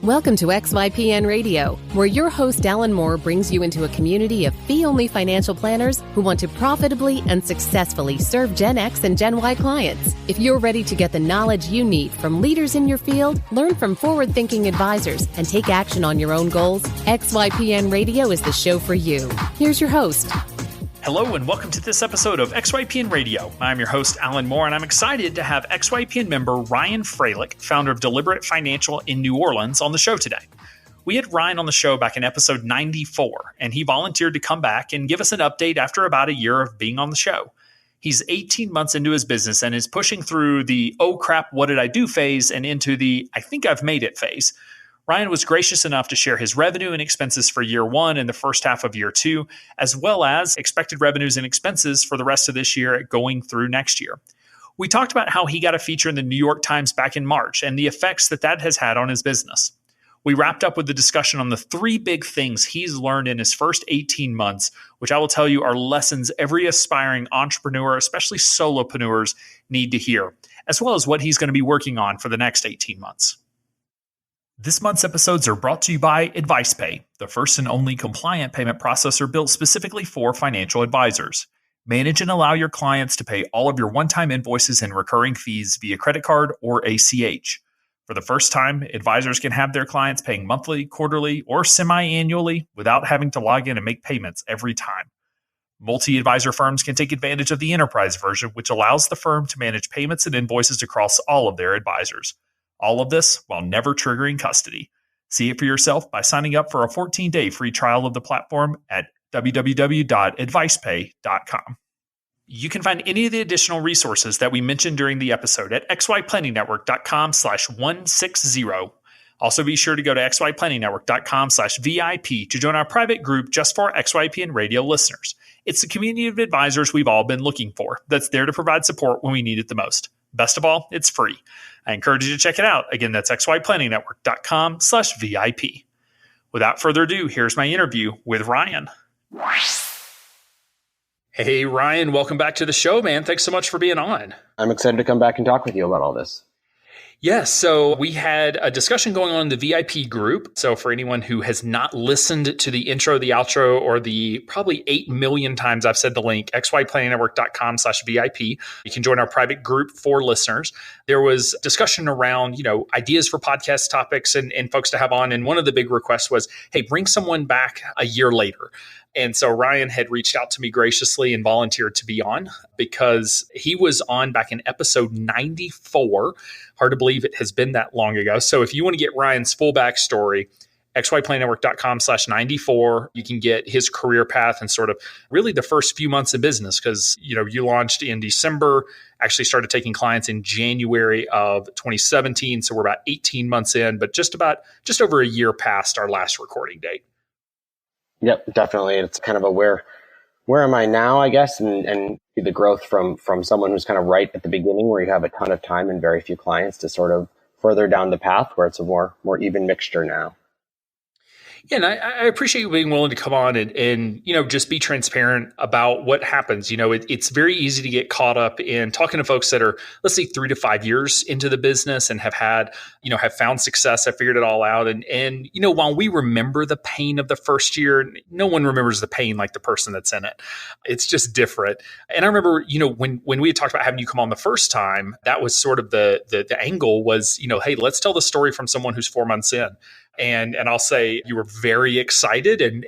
Welcome to XYPN Radio, where your host Alan Moore brings you into a community of fee-only financial planners who want to profitably and successfully serve Gen X and Gen Y clients. If you're ready to get the knowledge you need from leaders in your field, learn from forward-thinking advisors, and take action on your own goals, XYPN Radio is the show for you. Here's your host. Hello and welcome to this episode of XYPN Radio. I'm your host, Alan Moore, and I'm excited to have XYPN member Ryan Frailich, founder of Deliberate Financial in New Orleans, on the show today. We had Ryan on the show back in episode 94, and he volunteered to come back and give us an update after about a year of being on the show. He's 18 months into his business and is pushing through the, oh crap, what did I do phase and into the, I think I've made it phase. Ryan was gracious enough to share his revenue and expenses for year one and the first half of year two, as well as expected revenues and expenses for the rest of this year going through next year. We talked about how he got a feature in the New York Times back in March and the effects that has had on his business. We wrapped up with the discussion on the three big things he's learned in his first 18 months, which I will tell you are lessons every aspiring entrepreneur, especially solopreneurs, need to hear, as well as what he's going to be working on for the next 18 months. This month's episodes are brought to you by AdvicePay, the first and only compliant payment processor built specifically for financial advisors. Manage and allow your clients to pay all of your one-time invoices and recurring fees via credit card or ACH. For the first time, advisors can have their clients paying monthly, quarterly, or semi-annually without having to log in and make payments every time. Multi-advisor firms can take advantage of the enterprise version, which allows the firm to manage payments and invoices across all of their advisors. All of this while never triggering custody. See it for yourself by signing up for a 14-day free trial of the platform at www.advicepay.com. You can find any of the additional resources that we mentioned during the episode at xyplannynetwork.com/160. Also be sure to go to xyplannynetwork.com/VIP to join our private group just for XYPN Radio listeners. It's the community of advisors we've all been looking for that's there to provide support when we need it the most. Best of all, it's free. I encourage you to check it out. Again, that's xyplannynetwork.com/VIP. Without further ado, here's my interview with Ryan. Hey, Ryan, welcome back to the show, man. Thanks so much for being on. I'm excited to come back and talk with you about all this. Yes, so we had a discussion going on in the VIP group. So for anyone who has not listened to the intro, the outro, or the probably 8 million times I've said the link, xyplannynetwork.com/VIP, you can join our private group for listeners. There was discussion around, ideas for podcast topics and folks to have on. And one of the big requests was, hey, bring someone back a year later. And so Ryan had reached out to me graciously and volunteered to be on because he was on back in episode 94. Hard to believe it has been that long ago. So if you want to get Ryan's full backstory, xyplannynetwork.com/94, you can get his career path and sort of really the first few months of business because, you launched in December, actually started taking clients in January of 2017. So we're about 18 months in, but just over a year past our last recording date. Yep, definitely. It's kind of a where am I now, I guess, and the growth from someone who's kind of right at the beginning where you have a ton of time and very few clients to sort of further down the path where it's a more even mixture now. Yeah, and I appreciate you being willing to come on and just be transparent about what happens. It's very easy to get caught up in talking to folks that are, let's say, 3 to 5 years into the business and have had, have found success, have figured it all out. And while we remember the pain of the first year, no one remembers the pain like the person that's in it. It's just different. And I remember, when we had talked about having you come on the first time, that was sort of the angle was, hey, let's tell the story from someone who's 4 months in. And I'll say you were very excited and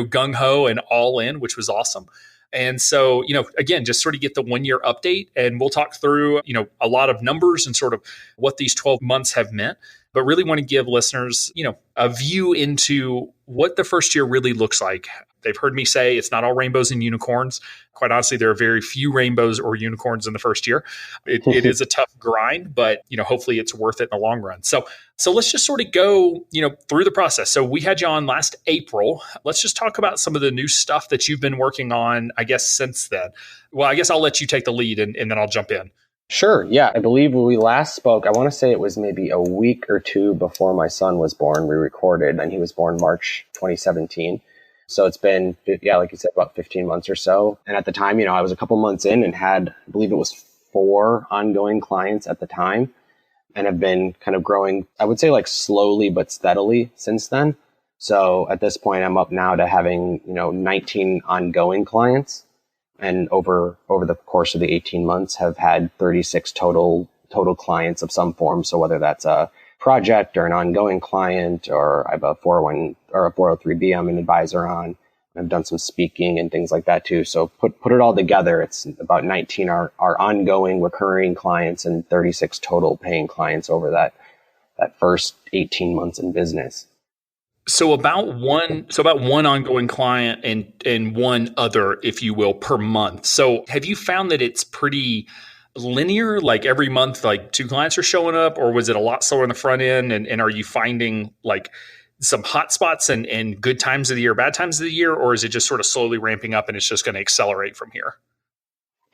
gung-ho and all in, which was awesome. And so, again, just sort of get the 1 year update and we'll talk through, a lot of numbers and sort of what these 12 months have meant, but really want to give listeners, a view into what the first year really looks like. They've heard me say it's not all rainbows and unicorns. Quite honestly, there are very few rainbows or unicorns in the first year. It is a tough grind, but hopefully it's worth it in the long run. So let's just sort of go, through the process. So we had you on last April. Let's just talk about some of the new stuff that you've been working on, I guess, since then. Well, I guess I'll let you take the lead and then I'll jump in. Sure. Yeah. I believe when we last spoke, I want to say it was maybe a week or two before my son was born. We recorded and he was born March 2017. So it's been, like you said, about 15 months or so. And at the time, I was a couple months in and had, I believe it was 4 ongoing clients at the time. and have been kind of growing, I would say like slowly but steadily since then. So at this point, I'm up now to having, 19 ongoing clients, and over the course of the 18 months have had 36 total clients of some form. So whether that's a project or an ongoing client, or I have a 401 or a 403B I'm an advisor on. I've done some speaking and things like that too. So put it all together, it's about 19 are ongoing recurring clients and 36 total paying clients over that first 18 months in business. So about one ongoing client and one other, if you will, per month. So have you found that it's pretty linear, like every month, like 2 clients are showing up, or was it a lot slower on the front end? And are you finding like some hot spots and good times of the year, bad times of the year, or is it just sort of slowly ramping up and it's just going to accelerate from here?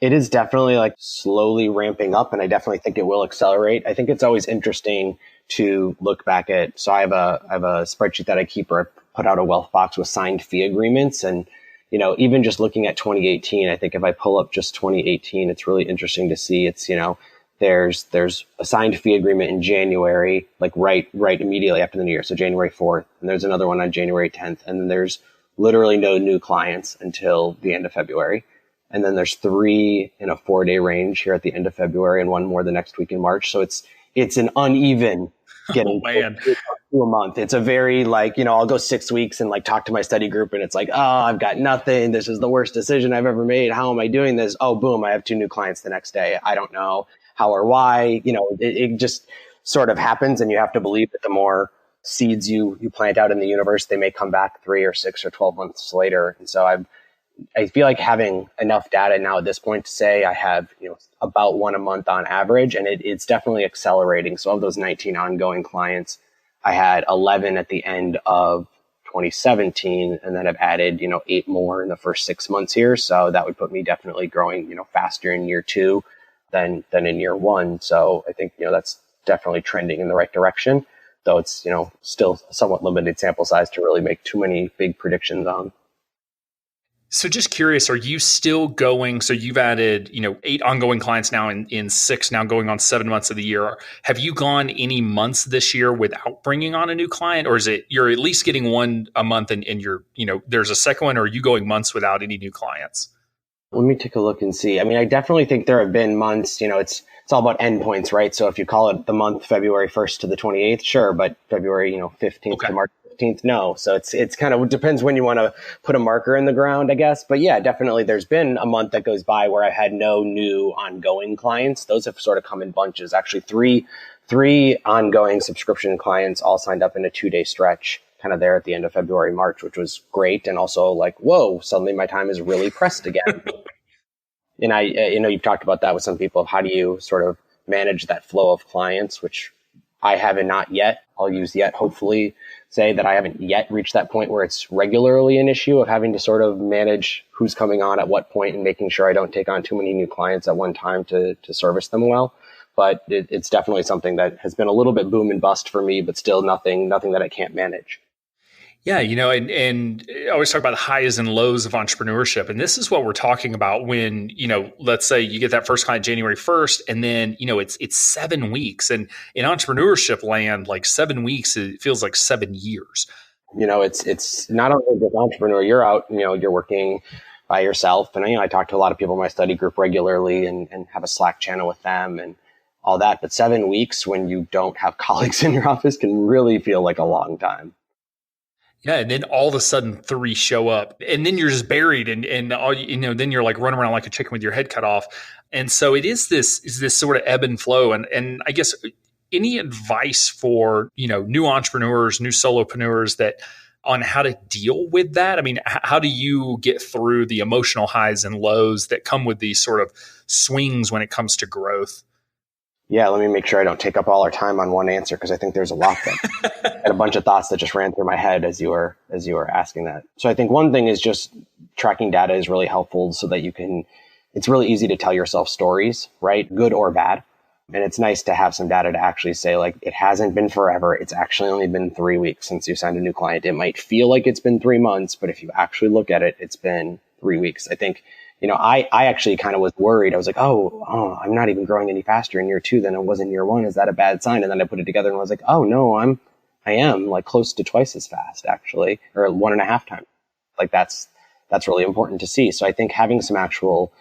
It is definitely like slowly ramping up, and I definitely think it will accelerate. I think it's always interesting to look back at. So I have a spreadsheet that I keep, or I put out a wealth box with signed fee agreements. And, even just looking at 2018, I think if I pull up just 2018, it's really interesting to see it's, there's a signed fee agreement in January, like right immediately after the new year. So January 4th, and there's another one on January 10th. And then there's literally no new clients until the end of February. And then there's 3 in a 4-day range here at the end of February, and 1 more the next week in March. So it's an uneven getting to a month. It's a very I'll go 6 weeks and talk to my study group, and it's like, oh, I've got nothing. This is the worst decision I've ever made. How am I doing this? Oh, boom, I have 2 new clients the next day. I don't know how or why. It just sort of happens, and you have to believe that the more seeds you plant out in the universe, they may come back 3 or 6 or 12 months later. And so I feel like having enough data now at this point to say I have, about 1 a month on average, and it's definitely accelerating. So of those 19 ongoing clients, I had 11 at the end of 2017, and then I've added, 8 more in the first 6 months here. So that would put me definitely growing, faster in year 2 than in year 1. So I think, that's definitely trending in the right direction, though it's, still somewhat limited sample size to really make too many big predictions on. So just curious, are you still going? So you've added, 8 ongoing clients now in 6, now going on 7 months of the year. Have you gone any months this year without bringing on a new client? Or is it you're at least getting 1 a month and you're, there's a second one, or are you going months without any new clients? Let me take a look and see. I mean, I definitely think there have been months, it's all about endpoints, right? So if you call it the month February 1st to the 28th, sure, but February, 15th to March 15th, no. So it's kind of depends when you want to put a marker in the ground, I guess. But yeah, definitely there's been a month that goes by where I had no new ongoing clients. Those have sort of come in bunches. Actually, three ongoing subscription clients all signed up in a 2-day stretch kind of there at the end of February, March, which was great. And also whoa, suddenly my time is really pressed again. And I, you've talked about that with some people. How do you sort of manage that flow of clients, which I haven't not yet. I'll use yet, hopefully say that I haven't yet reached that point where it's regularly an issue of having to sort of manage who's coming on at what point and making sure I don't take on too many new clients at one time to service them well. But it's definitely something that has been a little bit boom and bust for me, but still nothing that I can't manage. Yeah, and I always talk about the highs and lows of entrepreneurship. And this is what we're talking about when, let's say you get that first client January 1st, and then, it's 7 weeks. And in entrepreneurship land, 7 weeks, it feels like 7 years. It's not only just entrepreneur, you're out, you're working by yourself. And I talk to a lot of people in my study group regularly and have a Slack channel with them and all that. But 7 weeks when you don't have colleagues in your office can really feel like a long time. Yeah, and then all of a sudden 3 show up, and then you're just buried, and all, then you're running around like a chicken with your head cut off. And so it is this sort of ebb and flow. And I guess any advice for new entrepreneurs, new solopreneurs that on how to deal with that? I mean, how do you get through the emotional highs and lows that come with these sort of swings when it comes to growth? Yeah, let me make sure I don't take up all our time on one answer, because I think there's a lot there. I had a bunch of thoughts that just ran through my head as you were asking that. So I think one thing is just tracking data is really helpful so that it's really easy to tell yourself stories, right? Good or bad. And it's nice to have some data to actually say, it hasn't been forever. It's actually only been 3 weeks since you signed a new client. It might feel like it's been 3 months, but if you actually look at it, it's been 3 weeks. I think, I actually kind of was worried. I was like, oh, I'm not even growing any faster in year 2 than I was in year 1. Is that a bad sign? And then I put it together and I was like, oh no, I am like close to twice as fast actually, or 1.5 times. Like that's really important to see. So I think having some actual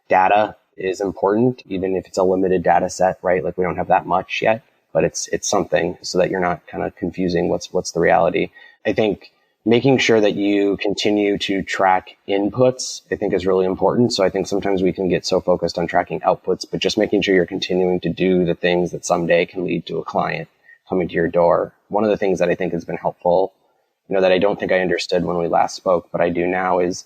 data is important, even if it's a limited data set, right? Like we don't have that much yet, but it's something so that you're not kind of confusing what's the reality. I think making sure that you continue to track inputs, I think is really important. So I think sometimes we can get so focused on tracking outputs, but just making sure you're continuing to do the things that someday can lead to a client coming to your door. One of the things that I think has been helpful, that I don't think I understood when we last spoke, but I do now is,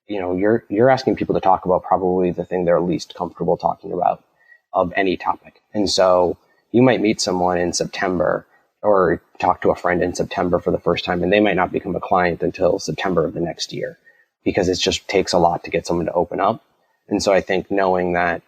you're asking people to talk about probably the thing they're least comfortable talking about of any topic. And so you might meet someone in September or talk to a friend in September for the first time, and they might not become a client until September of the next year because it just takes a lot to get someone to open up. And so I think knowing that,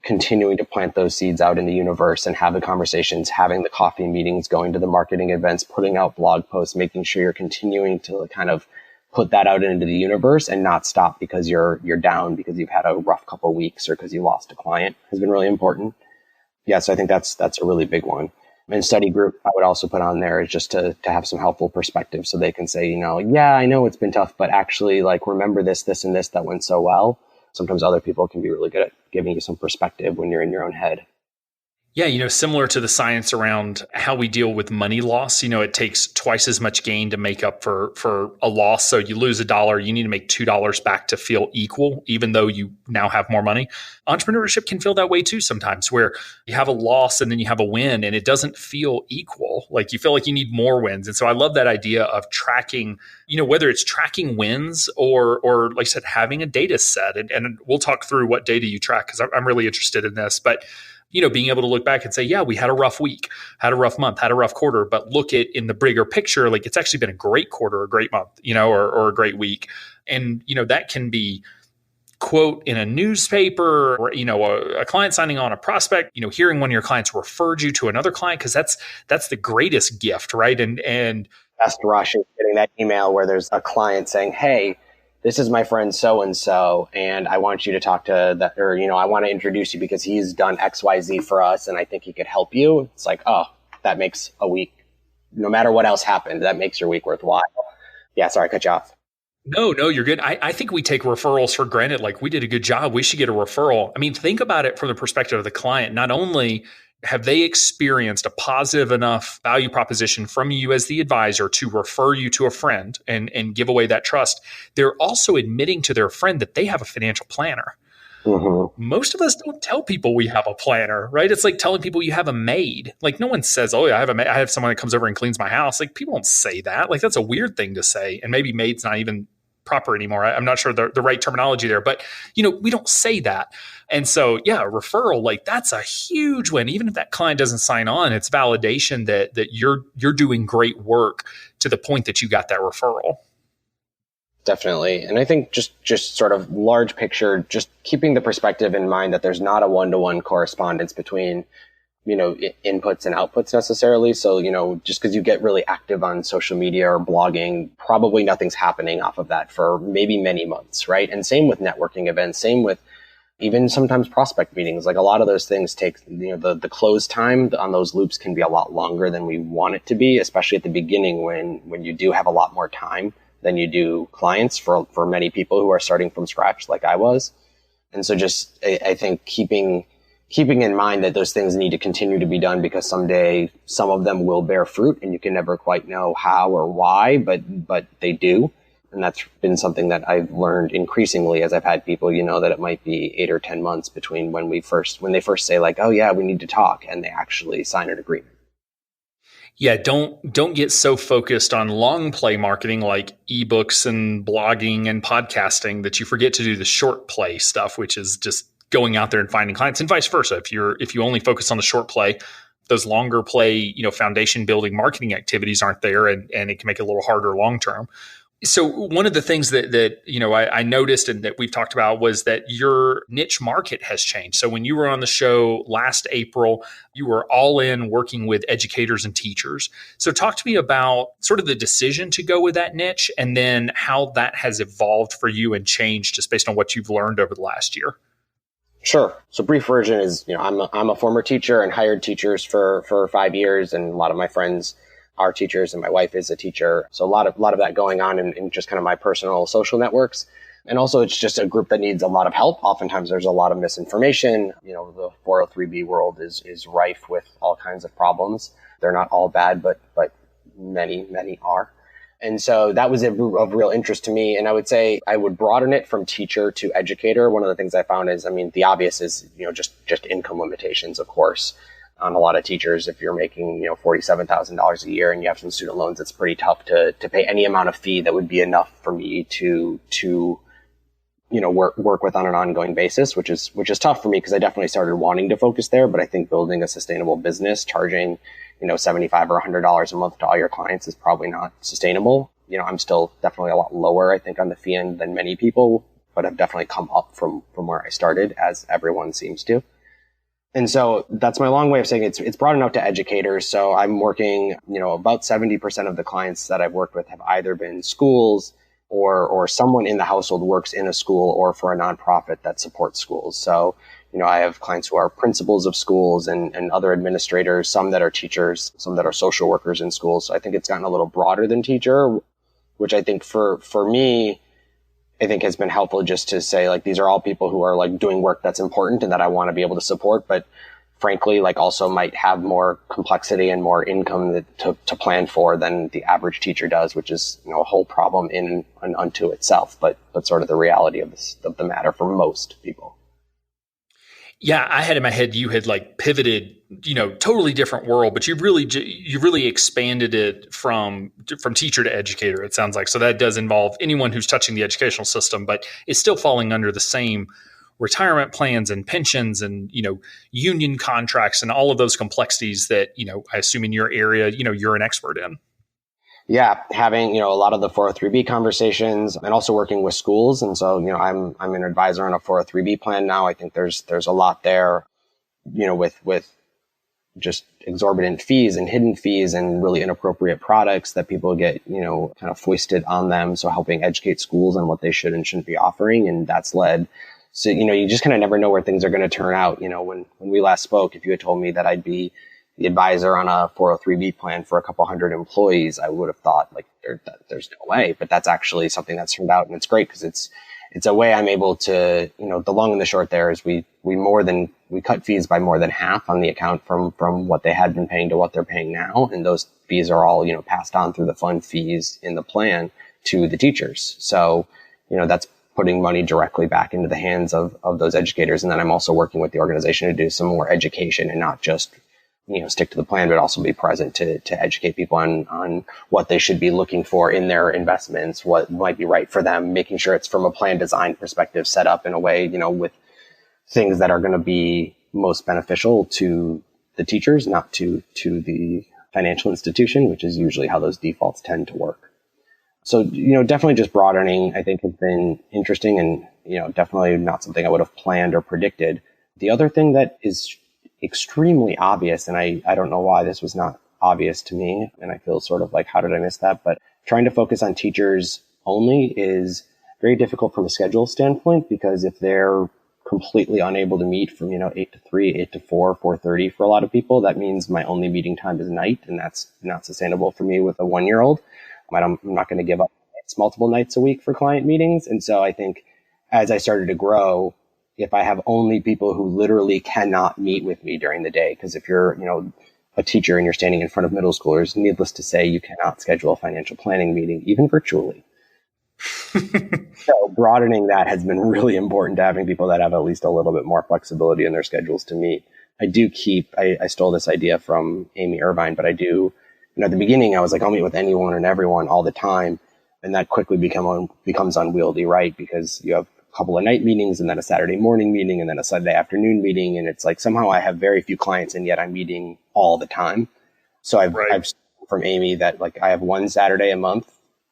continuing to plant those seeds out in the universe and have the conversations, having the coffee meetings, going to the marketing events, putting out blog posts, making sure you're continuing to kind of put that out into the universe and not stop because you're down because you've had a rough couple of weeks or because you lost a client has been really important. Yeah, so I think that's a really big one. And study group, I would also put on there is just to have some helpful perspective so they can say, yeah, I know it's been tough, but actually like remember this, and this that went so well. Sometimes other people can be really good at giving you some perspective when you're in your own head. Yeah, similar to the science around how we deal with money loss, it takes twice as much gain to make up for a loss. So you lose $1, you need to make $2 back to feel equal, even though you now have more money. Entrepreneurship can feel that way too sometimes, where you have a loss and then you have a win and it doesn't feel equal. Like you feel like you need more wins. And so I love that idea of tracking, whether it's tracking wins or like I said, having a data set. And we'll talk through what data you track because I'm really interested in this. But being able to look back and say, yeah, we had a rough week, had a rough month, had a rough quarter, but look at in the bigger picture, like it's actually been a great quarter, a great month, or a great week. And, that can be quote in a newspaper or, a client signing on a prospect, hearing one of your clients referred you to another client, because that's the greatest gift, right? And best rush is getting that email where there's a client saying, hey, this is my friend so-and-so, and I want you to talk to that, or, I want to introduce you because he's done XYZ for us, and I think he could help you. It's like, oh, that makes a week, no matter what else happened, that makes your week worthwhile. Yeah, sorry, I cut you off. No, you're good. I think we take referrals for granted. Like we did a good job. We should get a referral. I mean, think about it from the perspective of the client. Not only have they experienced a positive enough value proposition from you as the advisor to refer you to a friend and give away that trust, they're also admitting to their friend that they have a financial planner. Mm-hmm. Most of us don't tell people we have a planner, right? It's like telling people you have a maid. Like no one says, oh yeah, I have someone that comes over and cleans my house. Like people don't say that. Like that's a weird thing to say. And maybe maid's not even proper anymore. I'm not sure the right terminology there, but we don't say that. And so, yeah, referral, like that's a huge win. Even if that client doesn't sign on, it's validation that you're doing great work to the point that you got that referral. Definitely. And I think just sort of large picture, just keeping the perspective in mind that there's not a one-to-one correspondence between inputs and outputs necessarily. So, just because you get really active on social media or blogging, probably nothing's happening off of that for maybe many months, right? And same with networking events, same with even sometimes prospect meetings. Like a lot of those things take, the close time on those loops can be a lot longer than we want it to be, especially at the beginning when you do have a lot more time than you do clients for many people who are starting from scratch like I was. And so just, I think keeping in mind that those things need to continue to be done because someday some of them will bear fruit and you can never quite know how or why, but they do. And that's been something that I've learned increasingly as I've had people, that it might be 8 or 10 months between when they first say like, oh yeah, we need to talk, and they actually sign an agreement. Yeah, don't get so focused on long play marketing like ebooks and blogging and podcasting that you forget to do the short play stuff, which is just going out there and finding clients, and vice versa. If you only focus on the short play, those longer play, foundation building marketing activities aren't there, and it can make it a little harder long term. So one of the things that I noticed and that we've talked about was that your niche market has changed. So when you were on the show last April, you were all in working with educators and teachers. So talk to me about sort of the decision to go with that niche and then how that has evolved for you and changed just based on what you've learned over the last year. Sure. So brief version is, I'm a former teacher and hired teachers for 5 years, and a lot of my friends are teachers and my wife is a teacher. So a lot of that going on in just kind of my personal social networks. And also it's just a group that needs a lot of help. Oftentimes there's a lot of misinformation. The 403B world is rife with all kinds of problems. They're not all bad, but many are. And so that was of real interest to me. And I would say I would broaden it from teacher to educator. One of the things I found is, the obvious is, just income limitations, of course. On a lot of teachers, if you're making, $47,000 a year and you have some student loans, it's pretty tough to pay any amount of fee that would be enough for me to work with on an ongoing basis, which is tough for me because I definitely started wanting to focus there. But I think building a sustainable business, charging, $75 or $100 a month to all your clients is probably not sustainable. I'm still definitely a lot lower, I think, on the fee end than many people, but I've definitely come up from where I started, as everyone seems to. And so that's my long way of saying it's broad enough to educators. So I'm working, about 70% of the clients that I've worked with have either been schools or someone in the household works in a school or for a nonprofit that supports schools. So, I have clients who are principals of schools and other administrators, some that are teachers, some that are social workers in schools. So I think it's gotten a little broader than teacher, which I think for me, I think has been helpful just to say, like, these are all people who are like doing work that's important and that I want to be able to support, but frankly, like also might have more complexity and more income to plan for than the average teacher does, which is, a whole problem in and unto itself, but sort of the reality of the matter for most people. Yeah, I had in my head you had like pivoted, totally different world, but you really expanded it from teacher to educator, it sounds like. So that does involve anyone who's touching the educational system, but it's still falling under the same retirement plans and pensions and, union contracts and all of those complexities that, I assume in your area, you're an expert in. Yeah, having, a lot of the 403B conversations and also working with schools. And so, I'm an advisor on a 403B plan now. I think there's a lot there, with just exorbitant fees and hidden fees and really inappropriate products that people get, kind of foisted on them. So helping educate schools on what they should and shouldn't be offering. And that's led. So, you just kind of never know where things are going to turn out. When we last spoke, if you had told me that I'd be the advisor on a 403B plan for a couple hundred employees, I would have thought like there's no way, but that's actually something that's turned out. And it's great because it's a way I'm able to, the long and the short there is we cut fees by more than half on the account from what they had been paying to what they're paying now. And those fees are all, passed on through the fund fees in the plan to the teachers. So, that's putting money directly back into the hands of those educators. And then I'm also working with the organization to do some more education and not just, stick to the plan, but also be present to educate people on what they should be looking for in their investments, what might be right for them, making sure it's from a plan design perspective set up in a way, with things that are going to be most beneficial to the teachers, not to the financial institution, which is usually how those defaults tend to work. So, definitely just broadening, I think, has been interesting and, definitely not something I would have planned or predicted. The other thing that is extremely obvious, and I don't know why this was not obvious to me, and I feel sort of like, how did I miss that? But trying to focus on teachers only is very difficult from a schedule standpoint, because if they're completely unable to meet from, 8 to 3, 8 to 4, 4:30 for a lot of people, that means my only meeting time is night, and that's not sustainable for me with a 1-year-old. I'm not going to give up multiple nights a week for client meetings. And so I think as I started to grow, if I have only people who literally cannot meet with me during the day, because if you're, a teacher and you're standing in front of middle schoolers, needless to say, you cannot schedule a financial planning meeting, even virtually. So broadening that has been really important to having people that have at least a little bit more flexibility in their schedules to meet. I stole this idea from Amy Irvine, but I do, at the beginning I was like, I'll meet with anyone and everyone all the time. And that quickly becomes unwieldy, right? Because you have couple of night meetings and then a Saturday morning meeting and then a Sunday afternoon meeting. And it's like, somehow I have very few clients and yet I'm meeting all the time. So I've from Amy that like I have one Saturday a month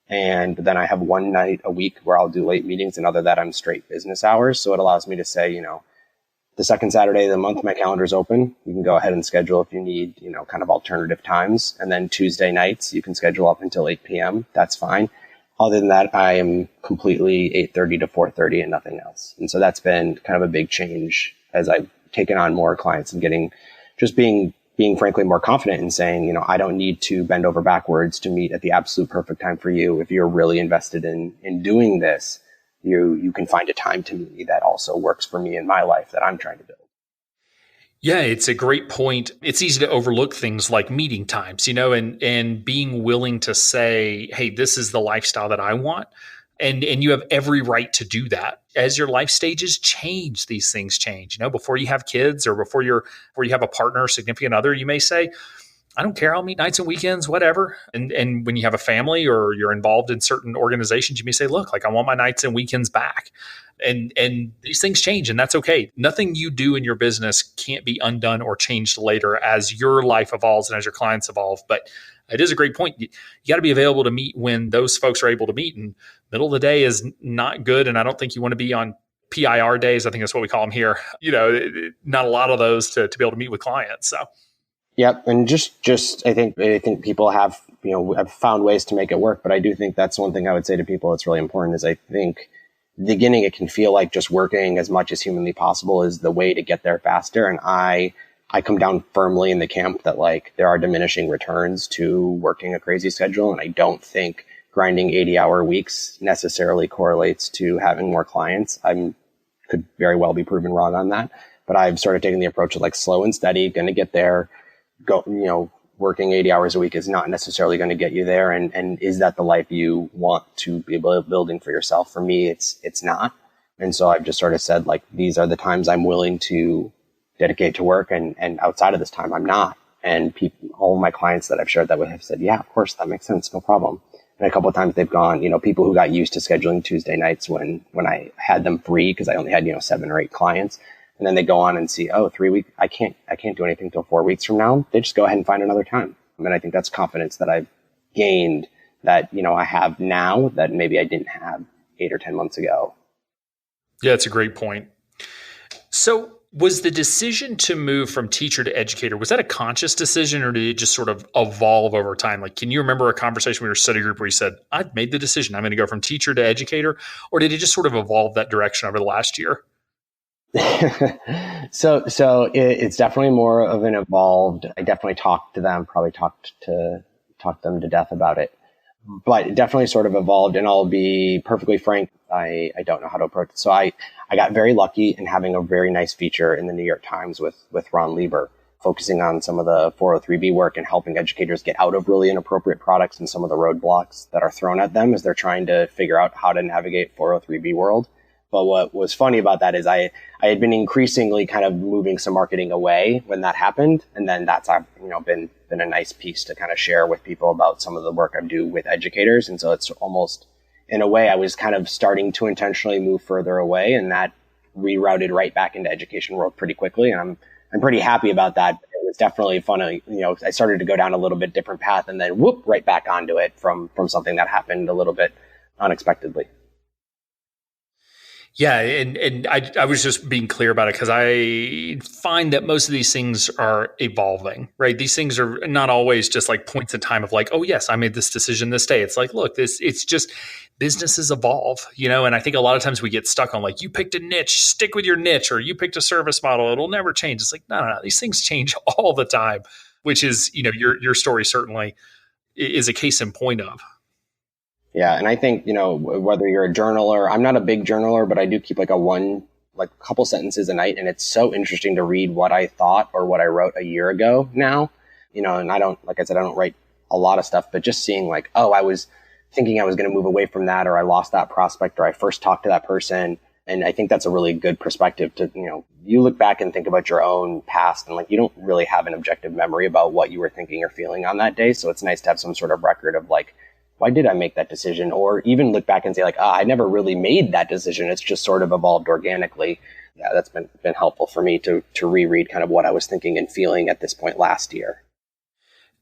And then I have one night a week where I'll do late meetings, and other than that, I'm straight business hours. So it allows me to say, the second Saturday of the month, my calendar's open. You can go ahead and schedule if you need, kind of alternative times. And then Tuesday nights, you can schedule up until 8 p.m. That's fine. Other than that, I am completely 8:30 to 4:30 and nothing else. And so that's been kind of a big change as I've taken on more clients and being frankly more confident in saying, I don't need to bend over backwards to meet at the absolute perfect time for you. If you're really invested in doing this, you can find a time to meet me that also works for me in my life that I'm trying to build. Yeah, it's a great point. It's easy to overlook things like meeting times, and being willing to say, hey, this is the lifestyle that I want. And you have every right to do that. As your life stages change, these things change. Before you have kids or before you have a partner or significant other, you may say, I don't care. I'll meet nights and weekends, whatever. And when you have a family or you're involved in certain organizations, you may say, look, I want my nights and weekends back. And these things change, and that's okay. Nothing you do in your business can't be undone or changed later as your life evolves and as your clients evolve. But it is a great point. You got to be available to meet when those folks are able to meet. And middle of the day is not good. And I don't think you want to be on PIR days. I think that's what we call them here. Not a lot of those to be able to meet with clients. So. Yep. And just I think people have, have found ways to make it work. But I do think that's one thing I would say to people that's really important is I think in the beginning, it can feel like just working as much as humanly possible is the way to get there faster. And I come down firmly in the camp that there are diminishing returns to working a crazy schedule. And I don't think grinding 80-hour weeks necessarily correlates to having more clients. Could very well be proven wrong on that. But I've sort of taken the approach of slow and steady, going to get there. Working 80 hours a week is not necessarily going to get you there. And is that the life you want to be building for yourself? For me, it's not. And so I've just sort of said, these are the times I'm willing to dedicate to work. And outside of this time, I'm not. And all of my clients that I've shared that with have said, yeah, of course, that makes sense. No problem. And a couple of times they've gone, people who got used to scheduling Tuesday nights when I had them free because I only had, 7 or 8 clients. And then they go on and see, 3 weeks, I can't do anything till 4 weeks from now. They just go ahead and find another time. And I think that's confidence that I've gained that, I have now that maybe I didn't have 8 or 10 months ago. Yeah, it's a great point. So was the decision to move from teacher to educator, was that a conscious decision or did it just sort of evolve over time? Can you remember a conversation with your study group where you said, I've made the decision, I'm going to go from teacher to educator? Or did it just sort of evolve that direction over the last year? So it's definitely more of an evolved. I definitely talked to them, probably talked them to death about it, but it definitely sort of evolved. And I'll be perfectly frank, I don't know how to approach it. So I got very lucky in having a very nice feature in the New York Times with Ron Lieber, focusing on some of the 403B work and helping educators get out of really inappropriate products and some of the roadblocks that are thrown at them as they're trying to figure out how to navigate 403B world. But what was funny about that is I had been increasingly kind of moving some marketing away when that happened. And then that's, been a nice piece to kind of share with people about some of the work I do with educators. And so it's almost, in a way, I was kind of starting to intentionally move further away, and that rerouted right back into education world pretty quickly. And I'm pretty happy about that. It was definitely funny. I started to go down a little bit different path and then whoop, right back onto it from something that happened a little bit unexpectedly. Yeah, and I was just being clear about it because I find that most of these things are evolving, right? These things are not always just points in time of oh yes, I made this decision this day. It's look, it's just businesses evolve, and I think a lot of times we get stuck on you picked a niche, stick with your niche, or you picked a service model, it'll never change. It's no, these things change all the time, which is, your story certainly is a case in point of. Yeah. And I think, whether you're a journaler, I'm not a big journaler, but I do keep a couple sentences a night. And it's so interesting to read what I thought or what I wrote a year ago now, and I don't, like I said, I don't write a lot of stuff, but just seeing I was thinking I was going to move away from that, or I lost that prospect, or I first talked to that person. And I think that's a really good perspective to, you look back and think about your own past and you don't really have an objective memory about what you were thinking or feeling on that day. So it's nice to have some sort of record of why did I make that decision? Or even look back and say I never really made that decision. It's just sort of evolved organically. Yeah, that's been helpful for me to reread kind of what I was thinking and feeling at this point last year.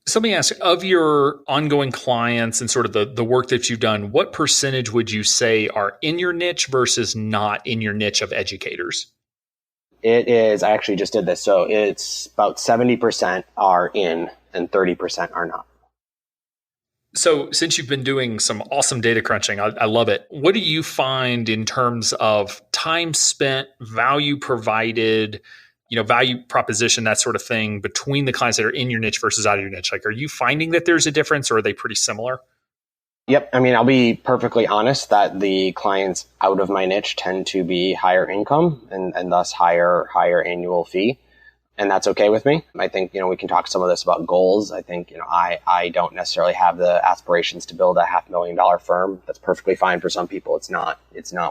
So let me ask, of your ongoing clients and sort of the work that you've done, what percentage would you say are in your niche versus not in your niche of educators? It is, I actually just did this. So it's about 70% are in and 30% are not. So since you've been doing some awesome data crunching, I love it. What do you find in terms of time spent, value provided, value proposition, that sort of thing between the clients that are in your niche versus out of your niche? Like, are you finding that there's a difference or are they pretty similar? Yep. I mean, I'll be perfectly honest that the clients out of my niche tend to be higher income and thus higher annual fee. And that's okay with me. I think, we can talk some of this about goals. I think, I don't necessarily have the aspirations to build a $500,000 firm. That's perfectly fine for some people. It's not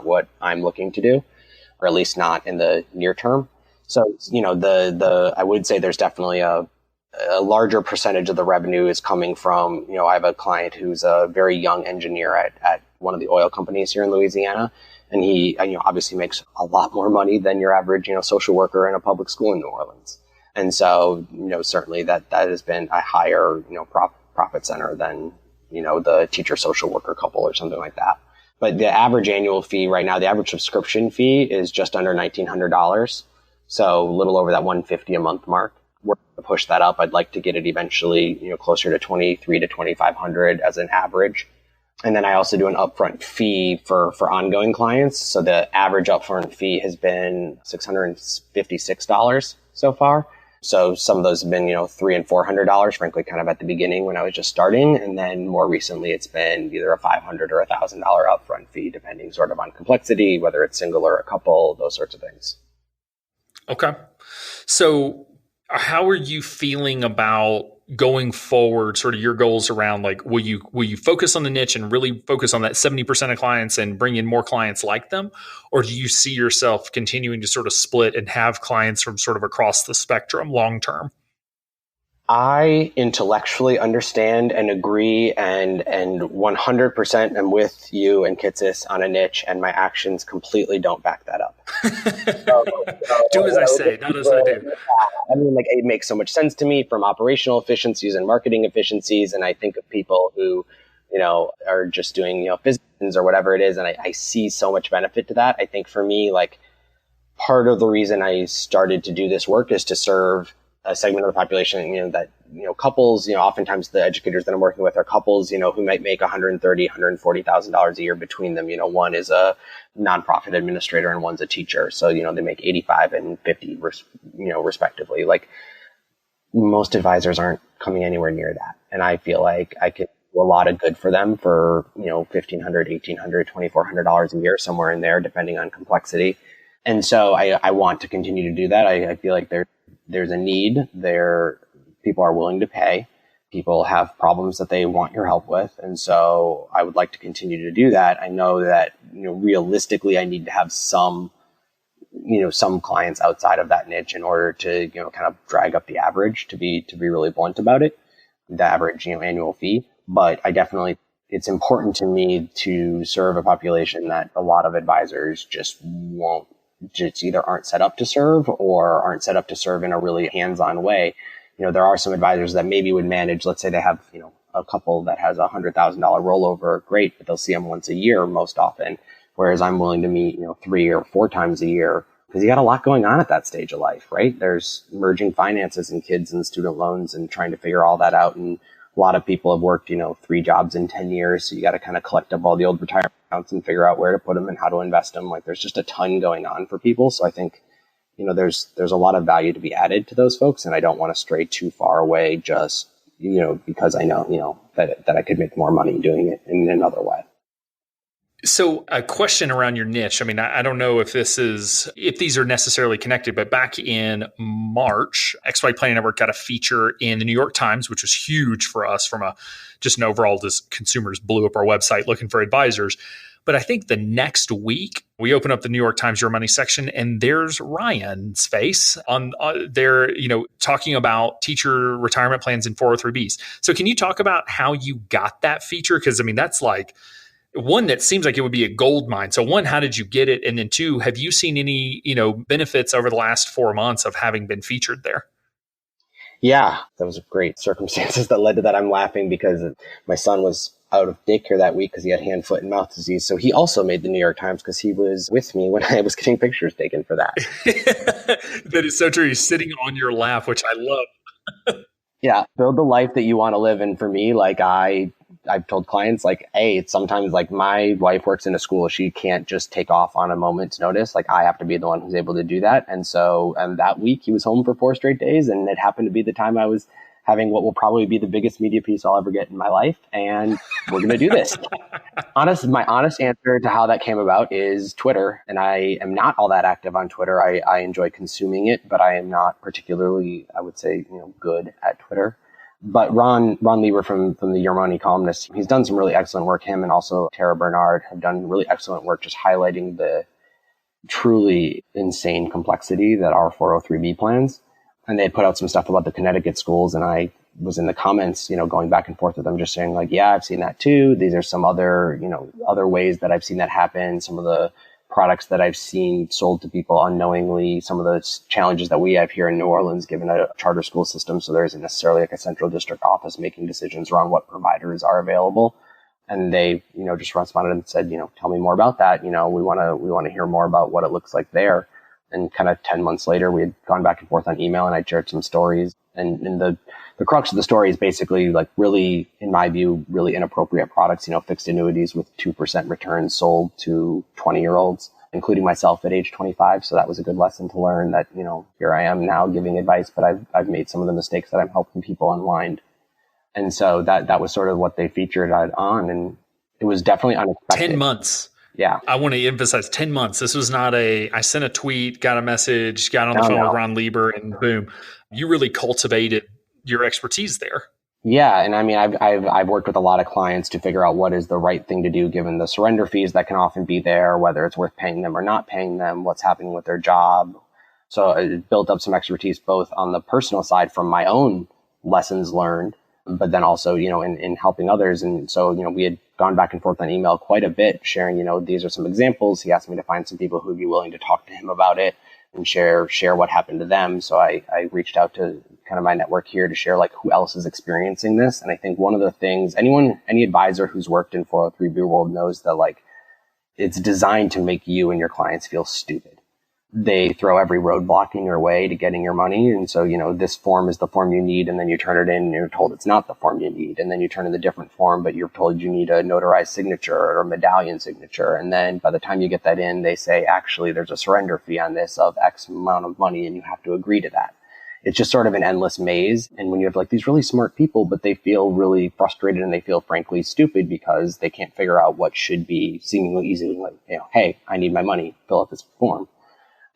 what I'm looking to do, or at least not in the near term. So, I would say there's definitely a larger percentage of the revenue is coming from, I have a client who's a very young engineer at one of the oil companies here in Louisiana. And he, obviously makes a lot more money than your average, social worker in a public school in New Orleans. And so, certainly that has been a higher, profit center than, the teacher social worker couple or something like that. But the average annual fee right now, the average subscription fee is just under $1,900. So a little over that $150 a month mark. We're going to push that up. I'd like to get it eventually, closer to $2,300 to $2,500 as an average. And then I also do an upfront fee for ongoing clients. So the average upfront fee has been $656 so far. So some of those have been, $300 and $400, frankly, kind of at the beginning when I was just starting. And then more recently, it's been either a $500 or $1,000 upfront fee, depending sort of on complexity, whether it's single or a couple, those sorts of things. Okay. So how are you feeling about going forward, sort of your goals around, like, will you focus on the niche and really focus on that 70% of clients and bring in more clients like them? Or do you see yourself continuing to sort of split and have clients from sort of across the spectrum long term? I intellectually understand and agree and 100% am with you and Kitsis on a niche, and my actions completely don't back that up. Do as I say, not as I do. I mean, it makes so much sense to me from operational efficiencies and marketing efficiencies. And I think of people who, are just doing, physicians or whatever it is. And I see so much benefit to that. I think for me, part of the reason I started to do this work is to serve a segment of the population, that, couples, oftentimes the educators that I'm working with are couples, who might make $130,000, $140,000 a year between them. One is a nonprofit administrator and one's a teacher. So, they make 85 and 50, respectively. Most advisors aren't coming anywhere near that. And I feel like I could do a lot of good for them for, $1,500, $1,800, $2,400 a year, somewhere in there, depending on complexity. And so I want to continue to do that. I feel like there's a need there. People are willing to pay. People have problems that they want your help with. And so I would like to continue to do that. I know that, realistically, I need to have some clients outside of that niche in order to, kind of drag up the average, to be really blunt about it, the average, annual fee. But it's important to me to serve a population that a lot of advisors just either aren't set up to serve or aren't set up to serve in a really hands-on way. There are some advisors that maybe would manage, let's say they have, a couple that has $100,000 rollover, great, but they'll see them once a year most often. Whereas I'm willing to meet, 3 or 4 times a year, because you got a lot going on at that stage of life, right? There's merging finances and kids and student loans and trying to figure all that out. And a lot of people have worked, 3 jobs in 10 years. So you got to kind of collect up all the old retirement accounts and figure out where to put them and how to invest them. There's just a ton going on for people. So I think, there's a lot of value to be added to those folks. And I don't want to stray too far away just, because I know, that I could make more money doing it in another way. So a question around your niche. I mean, I don't know if these are necessarily connected, but back in March, XYPN Network got a feature in the New York Times, which was huge for us from just an overall, just consumers blew up our website looking for advisors. But I think the next week we open up the New York Times Your Money section and there's Ryan's face on there, talking about teacher retirement plans and 403Bs. So can you talk about how you got that feature? Because that's one, that seems like it would be a gold mine. So one, how did you get it? And then two, have you seen any, benefits over the last 4 months of having been featured there? Yeah, that was great circumstances that led to that. I'm laughing because my son was out of daycare that week because he had hand, foot, and mouth disease. So he also made the New York Times because he was with me when I was getting pictures taken for that. That is so true. He's sitting on your lap, which I love. Yeah, build the life that you want to live. And for me, like I've told clients, like, hey, it's sometimes like my wife works in a school. She can't just take off on a moment's notice. Like I have to be the one who's able to do that. And so that week he was home for 4 straight days. And it happened to be the time I was having what will probably be the biggest media piece I'll ever get in my life. And we're going to do this. My honest answer to how that came about is Twitter. And I am not all that active on Twitter. I enjoy consuming it, but I am not particularly, I would say, good at Twitter. But Ron Lieber from the Your Money columnist, he's done some really excellent work. Him and also Tara Bernard have done really excellent work just highlighting the truly insane complexity that are 403B plans. And they put out some stuff about the Connecticut schools. And I was in the comments, going back and forth with them, just saying like, yeah, I've seen that too. These are some other, other ways that I've seen that happen. Some of the products that I've seen sold to people unknowingly, some of the challenges that we have here in New Orleans, given a charter school system. So there isn't necessarily like a central district office making decisions around what providers are available. And they, just responded and said, tell me more about that. We want to hear more about what it looks like there. And kind of 10 months later, we had gone back and forth on email and I shared some stories. And the crux of the story is basically like really, in my view, really inappropriate products, fixed annuities with 2% returns sold to 20-year-olds, including myself at age 25. So that was a good lesson to learn that, here I am now giving advice, but I've made some of the mistakes that I'm helping people unwind. And so that was sort of what they featured on. And it was definitely unexpected. 10 months. Yeah. I want to emphasize 10 months. This was not I sent a tweet, got a message, got on the phone with Ron Lieber, and boom, you really cultivated your expertise there. Yeah. And I mean, I've worked with a lot of clients to figure out what is the right thing to do given the surrender fees that can often be there, whether it's worth paying them or not paying them, what's happening with their job. So it built up some expertise both on the personal side from my own lessons learned, but then also, in helping others. And so, we had gone back and forth on email quite a bit, sharing, these are some examples. He asked me to find some people who'd be willing to talk to him about it and share what happened to them. So I reached out to kind of my network here to share like who else is experiencing this. And I think one of the things any advisor who's worked in 403B world knows that like it's designed to make you and your clients feel stupid. They throw every roadblock in your way to getting your money. And so, this form is the form you need. And then you turn it in and you're told it's not the form you need. And then you turn in the different form, but you're told you need a notarized signature or a medallion signature. And then by the time you get that in, they say, actually, there's a surrender fee on this of X amount of money and you have to agree to that. It's just sort of an endless maze. And when you have like these really smart people, but they feel really frustrated and they feel frankly stupid because they can't figure out what should be seemingly easily like, hey, I need my money, fill out this form.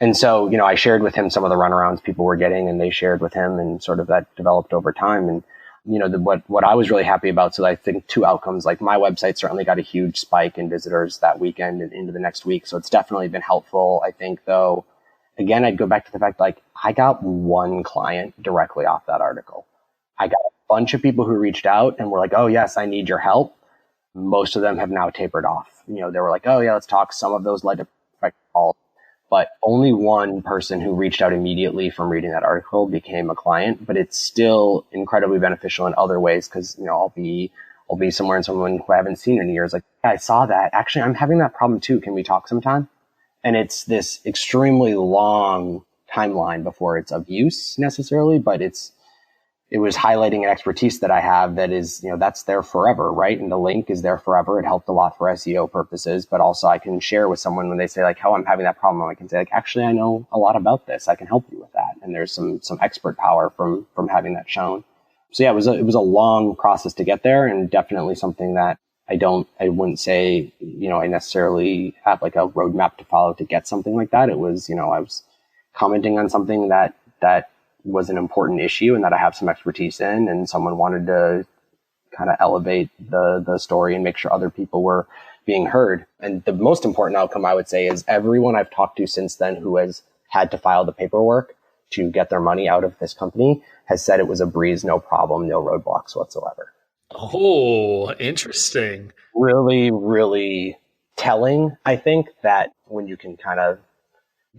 And so, I shared with him some of the runarounds people were getting and they shared with him and sort of that developed over time. And, what I was really happy about, so I think 2 outcomes, like my website certainly got a huge spike in visitors that weekend and into the next week. So it's definitely been helpful. I think though, again, I'd go back to the fact, like I got 1 client directly off that article. I got a bunch of people who reached out and were like, oh yes, I need your help. Most of them have now tapered off. They were like, oh yeah, let's talk. Some of those led to calls. But only 1 person who reached out immediately from reading that article became a client, but it's still incredibly beneficial in other ways because, I'll be somewhere and someone who I haven't seen in years like, yeah, I saw that. Actually, I'm having that problem too. Can we talk sometime? And it's this extremely long timeline before it's of use necessarily, but it was highlighting an expertise that I have that is, that's there forever, right? And the link is there forever. It helped a lot for SEO purposes, but also I can share with someone when they say like, oh, I'm having that problem. I can say like, actually, I know a lot about this. I can help you with that. And there's some expert power from having that shown. So yeah, it was a long process to get there and definitely something that I wouldn't say, I necessarily have like a roadmap to follow to get something like that. It was, I was commenting on something that was an important issue and that I have some expertise in, and someone wanted to kind of elevate the story and make sure other people were being heard. And the most important outcome I would say is everyone I've talked to since then who has had to file the paperwork to get their money out of this company has said it was a breeze, no problem, no roadblocks whatsoever. Oh, interesting. Really, really telling, I think, that when you can kind of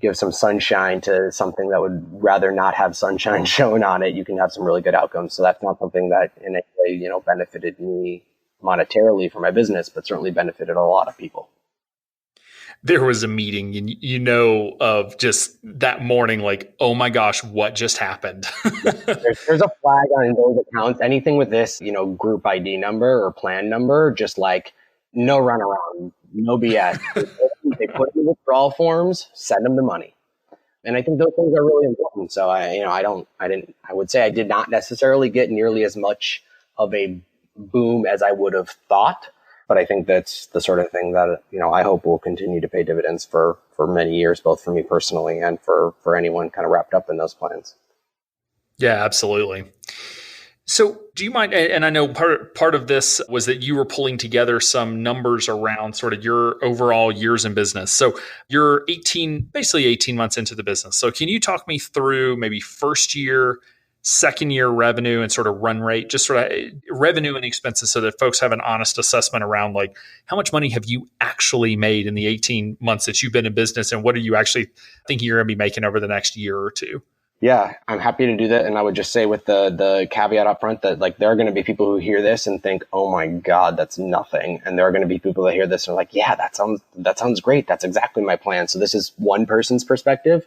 give some sunshine to something that would rather not have sunshine shown on it, you can have some really good outcomes. So that's not something that in any way, benefited me monetarily for my business, but certainly benefited a lot of people. There was a meeting, of just that morning, like, oh my gosh, what just happened? There's a flag on those accounts. Anything with this, group ID number or plan number, just like no runaround, no BS. They put in withdrawal forms, send them the money. And I think those things are really important. So I would say I did not necessarily get nearly as much of a boom as I would have thought. But I think that's the sort of thing that, I hope will continue to pay dividends for many years, both for me personally and for anyone kind of wrapped up in those plans. Yeah, absolutely. So do you mind, and I know part of this was that you were pulling together some numbers around sort of your overall years in business. So you're basically 18 months into the business. So can you talk me through maybe first year, second year revenue and sort of run rate, just sort of revenue and expenses so that folks have an honest assessment around like how much money have you actually made in the 18 months that you've been in business and what are you actually thinking you're going to be making over the next year or two? Yeah, I'm happy to do that. And I would just say with the caveat up front that like there are going to be people who hear this and think, oh my God, that's nothing. And there are going to be people that hear this and are like, yeah, that sounds great. That's exactly my plan. So this is one person's perspective,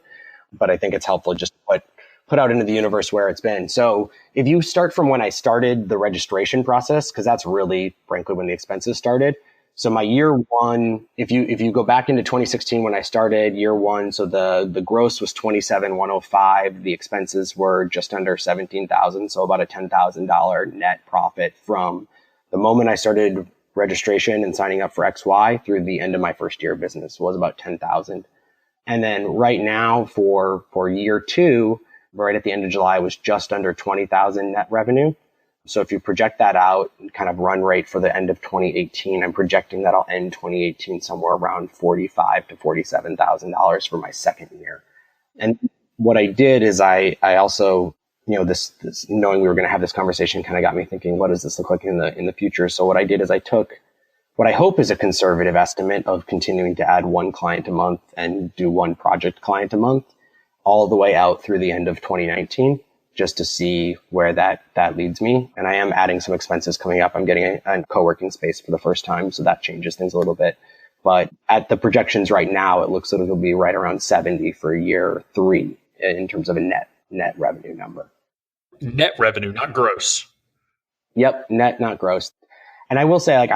but I think it's helpful just to put out into the universe where it's been. So if you start from when I started the registration process, because that's really, frankly, when the expenses started. So my year one, if you go back into 2016 when I started year one, so the gross was 27,105. The expenses were just under 17,000, so about a $10,000 net profit from the moment I started registration and signing up for XY through the end of my first year of business was about 10,000. And then right now for year two, right at the end of July, was just under 20,000 net revenue. So if you project that out and kind of run rate for the end of 2018, I'm projecting that I'll end 2018 somewhere around $45,000 to $47,000 for my second year. And what I did is I also, this knowing we were going to have this conversation kind of got me thinking, what does this look like in the future? So what I did is I took what I hope is a conservative estimate of continuing to add one client a month and do one project client a month all the way out through the end of 2019. Just to see where that leads me. And I am adding some expenses coming up. I'm getting a co-working space for the first time, so that changes things a little bit. But at the projections right now, it looks like it'll be right around 70 for year three in terms of a net revenue number. Net revenue, not gross. Yep, net, not gross. And I will say, like,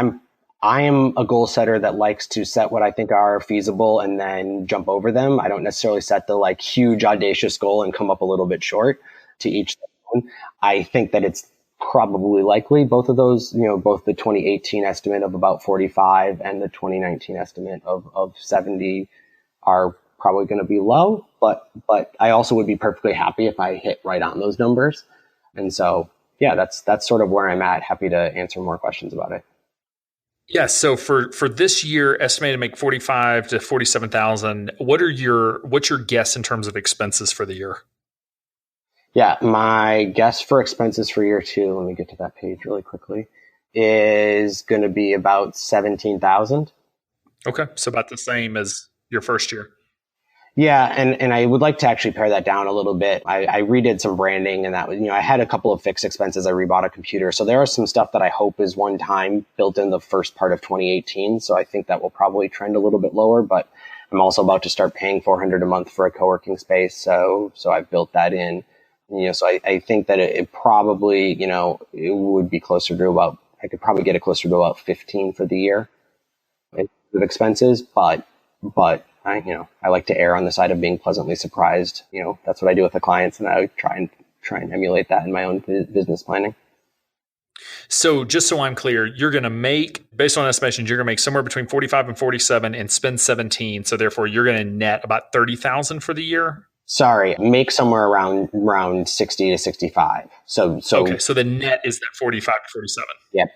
I am a goal setter that likes to set what I think are feasible and then jump over them. I don't necessarily set the like huge audacious goal and come up a little bit short. To each one. I think that it's probably likely both of those, both the 2018 estimate of about 45 and the 2019 estimate of 70 are probably going to be low, but I also would be perfectly happy if I hit right on those numbers. And so, yeah, that's sort of where I'm at. Happy to answer more questions about it. Yeah. So for this year, estimated to make 45 to 47,000. What's your guess in terms of expenses for the year? Yeah, my guess for expenses for year two, let me get to that page really quickly, is going to be about 17,000. Okay, so about the same as your first year. Yeah, and I would like to actually pare that down a little bit. I redid some branding and that was, I had a couple of fixed expenses. I rebought a computer. So there are some stuff that I hope is one time built in the first part of 2018. So I think that will probably trend a little bit lower, but I'm also about to start paying $400 a month for a co-working space. So I've built that in. So I think that it probably, it would be closer to about, I could probably get it closer to about 15 for the year of expenses, but I like to err on the side of being pleasantly surprised. That's what I do with the clients, and I try and emulate that in my own business planning. So just so I'm clear, you're going to make, based on estimations, you're going to make somewhere between 45 and 47 and spend 17. So therefore you're going to net about 30,000 for the year. Sorry, make somewhere around 60 to 65. So okay, so the net is that 45 to 47.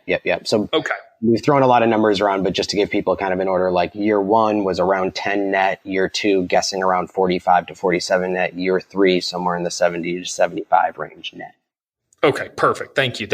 Yep. So okay, we've thrown a lot of numbers around, but just to give people kind of an order, like year one was around 10 net, year two guessing around 45 to 47 net, year three somewhere in the 70 to 75 range net. Okay, perfect. Thank you.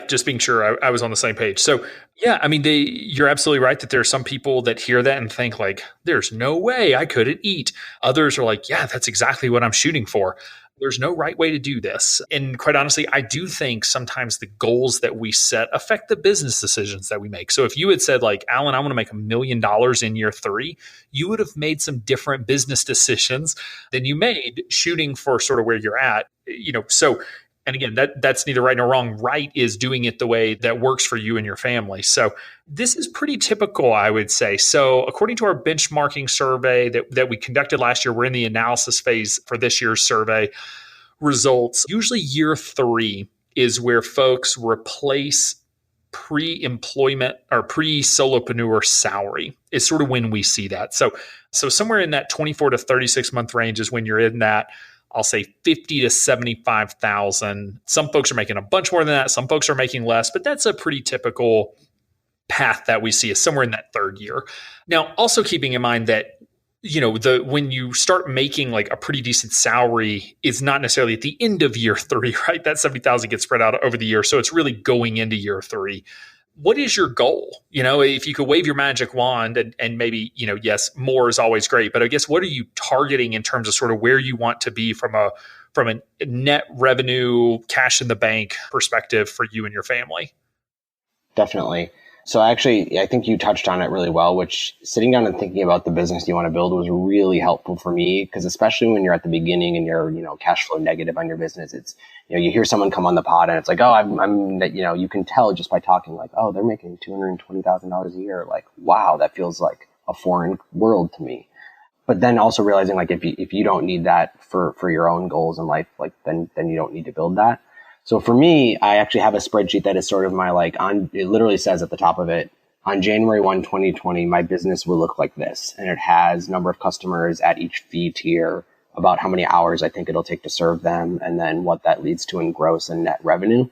Just being sure I was on the same page. So, yeah, I mean, you're absolutely right that there are some people that hear that and think like, there's no way I couldn't eat. Others are like, yeah, that's exactly what I'm shooting for. There's no right way to do this. And quite honestly, I do think sometimes the goals that we set affect the business decisions that we make. So if you had said like, Alan, I want to make $1 million in year 3, you would have made some different business decisions than you made shooting for sort of where you're at, so. And again, that's neither right nor wrong. Right is doing it the way that works for you and your family. So this is pretty typical, I would say. So according to our benchmarking survey that we conducted last year, we're in the analysis phase for this year's survey results. Usually year 3 is where folks replace pre-employment or pre-solopreneur salary is sort of when we see that. So somewhere in that 24 to 36 month range is when you're in that, I'll say 50 to 75,000. Some folks are making a bunch more than that. Some folks are making less, but that's a pretty typical path that we see is somewhere in that 3rd year. Now, also keeping in mind that, when you start making like a pretty decent salary, it's not necessarily at the end of year 3, right? That 70,000 gets spread out over the year. So it's really going into year 3. What is your goal? If you could wave your magic wand and maybe, yes, more is always great, but I guess what are you targeting in terms of sort of where you want to be from a net revenue, cash in the bank perspective for you and your family? Definitely. So I think you touched on it really well, which sitting down and thinking about the business you want to build was really helpful for me, because especially when you're at the beginning and you're, cash flow negative on your business, it's, you hear someone come on the pod and it's like, oh, I'm you can tell just by talking like, oh, they're making $220,000 a year. Like, wow, that feels like a foreign world to me. But then also realizing like, if you don't need that for your own goals in life, like then you don't need to build that. So for me, I actually have a spreadsheet that is sort of my it literally says at the top of it, on January 1, 2020, my business will look like this. And it has number of customers at each fee tier, about how many hours I think it'll take to serve them, and then what that leads to in gross and net revenue.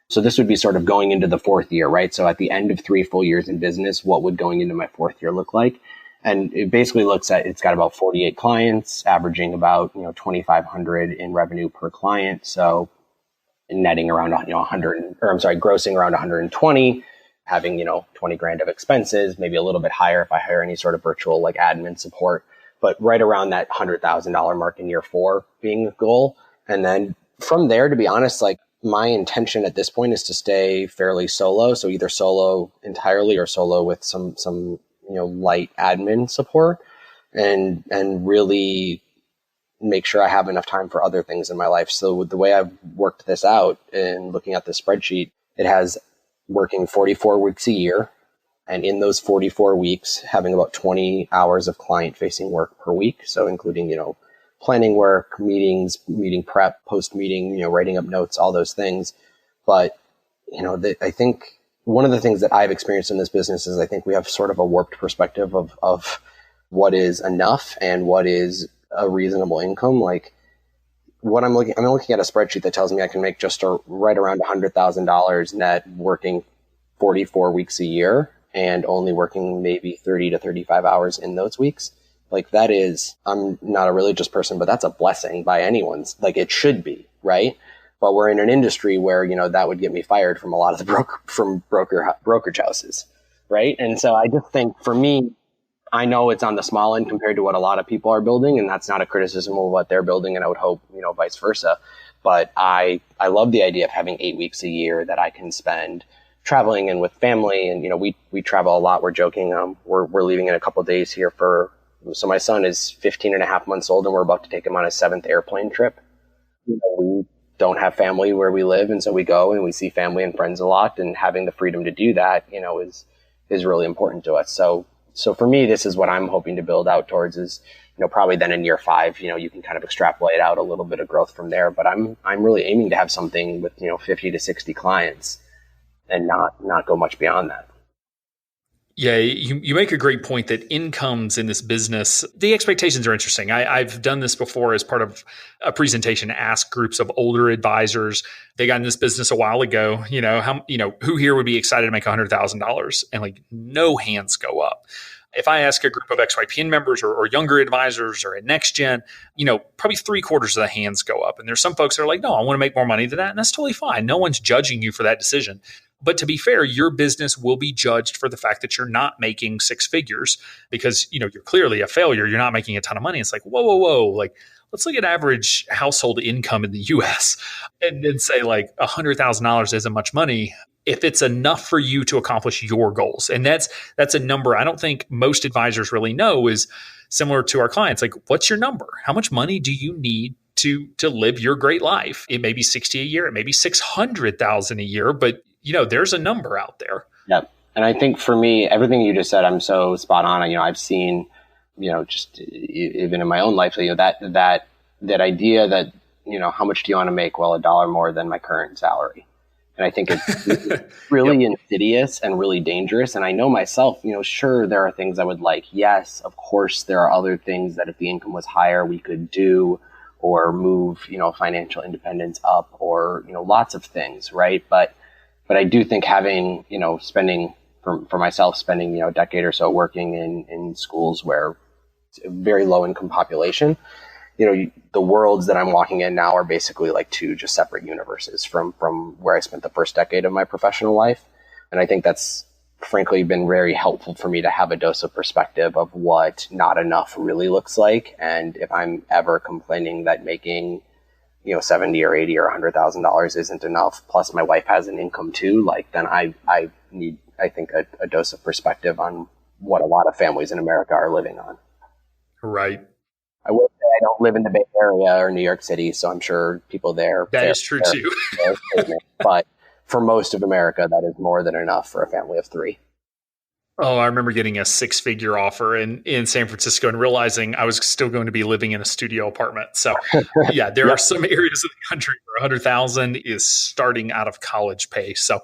So this would be sort of going into the 4th year, right? So at the end of 3 full years in business, what would going into my 4th year look like? And it basically looks at, it's got about 48 clients, averaging about, $2,500 in revenue per client. So netting around, grossing around 120, having, 20 grand of expenses, maybe a little bit higher if I hire any sort of virtual like admin support, but right around that $100,000 mark in year 4 being the goal. And then from there, to be honest, like my intention at this point is to stay fairly solo. So either solo entirely or solo with some, light admin support and really make sure I have enough time for other things in my life. So the way I've worked this out and looking at the spreadsheet, it has working 44 weeks a year. And in those 44 weeks, having about 20 hours of client facing work per week. So including, planning work, meetings, meeting prep, post meeting, writing up notes, all those things. But, I think one of the things that I've experienced in this business is I think we have sort of a warped perspective of what is enough and what is a reasonable income. Like what I'm looking at a spreadsheet that tells me I can make just right around $100,000 net working 44 weeks a year and only working maybe 30 to 35 hours in those weeks. Like that is, I'm not a religious person, but that's a blessing by anyone's, like it should be, right? But we're in an industry where, that would get me fired from a lot of the brokerage houses, right? And so I just think for me, I know it's on the small end compared to what a lot of people are building, and that's not a criticism of what they're building, and I would hope, vice versa. But I love the idea of having 8 weeks a year that I can spend traveling and with family. And, we travel a lot. We're joking. We're leaving in a couple of days here so my son is 15 and a half months old and we're about to take him on his 7th airplane trip. We don't have family where we live. And so we go and we see family and friends a lot, and having the freedom to do that, is really important to us. So for me, this is what I'm hoping to build out towards is, probably then in year 5, you can kind of extrapolate out a little bit of growth from there. But I'm really aiming to have something with, 50 to 60 clients and not go much beyond that. Yeah, you make a great point that incomes in this business, the expectations are interesting. I've done this before as part of a presentation, ask groups of older advisors. They got in this business a while ago, who here would be excited to make $100,000? And like no hands go up. If I ask a group of XYPN members or younger advisors or at NextGen, probably 3/4 of the hands go up. And there's some folks that are like, no, I want to make more money than that. And that's totally fine. No one's judging you for that decision. But to be fair, your business will be judged for the fact that you're not making six figures because, you're clearly a failure. You're not making a ton of money. It's like, whoa. Like, let's look at average household income in the US and then say like $100,000 isn't much money if it's enough for you to accomplish your goals. And that's a number I don't think most advisors really know is similar to our clients. Like, what's your number? How much money do you need to live your great life? It may be 60 a year, it may be 600,000 a year, but there's a number out there. Yep. And I think for me, everything you just said, I'm so spot on. I've seen, just even in my own life, that idea that, how much do you want to make? Well, $1 more than my current salary. And I think it's really insidious and really dangerous. And I know myself, sure, there are things I would like. Yes, of course, there are other things that if the income was higher, we could do or move, financial independence up or, lots of things, right? But I do think having, spending for myself, spending, a decade or so working in schools where it's a very low income population, the worlds that I'm walking in now are basically like two just separate universes from where I spent the first decade of my professional life. And I think that's frankly been very helpful for me to have a dose of perspective of what not enough really looks like. And if I'm ever complaining that making, $70 or $80 or $100,000 isn't enough, plus my wife has an income too, like then I need, I think, a dose of perspective on what a lot of families in America are living on. Right. I will say I don't live in the Bay Area or New York City, so I'm sure people there. That is true too. But for most of America, that is more than enough for a family of three. Oh, I remember getting a 6-figure offer in San Francisco and realizing I was still going to be living in a studio apartment. So yeah, there are some areas of the country where 100,000 is starting out of college pay. So,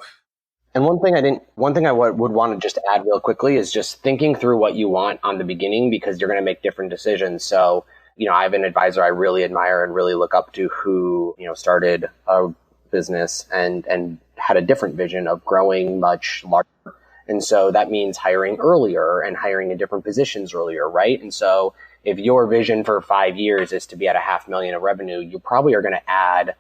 and one thing I would want to just add real quickly is just thinking through what you want on the beginning, because you're going to make different decisions. So, I have an advisor I really admire and really look up to who, started a business and had a different vision of growing much larger. And so that means hiring earlier and hiring in different positions earlier, right? And so if your vision for 5 years is to be at $500,000 of revenue, you probably are going to add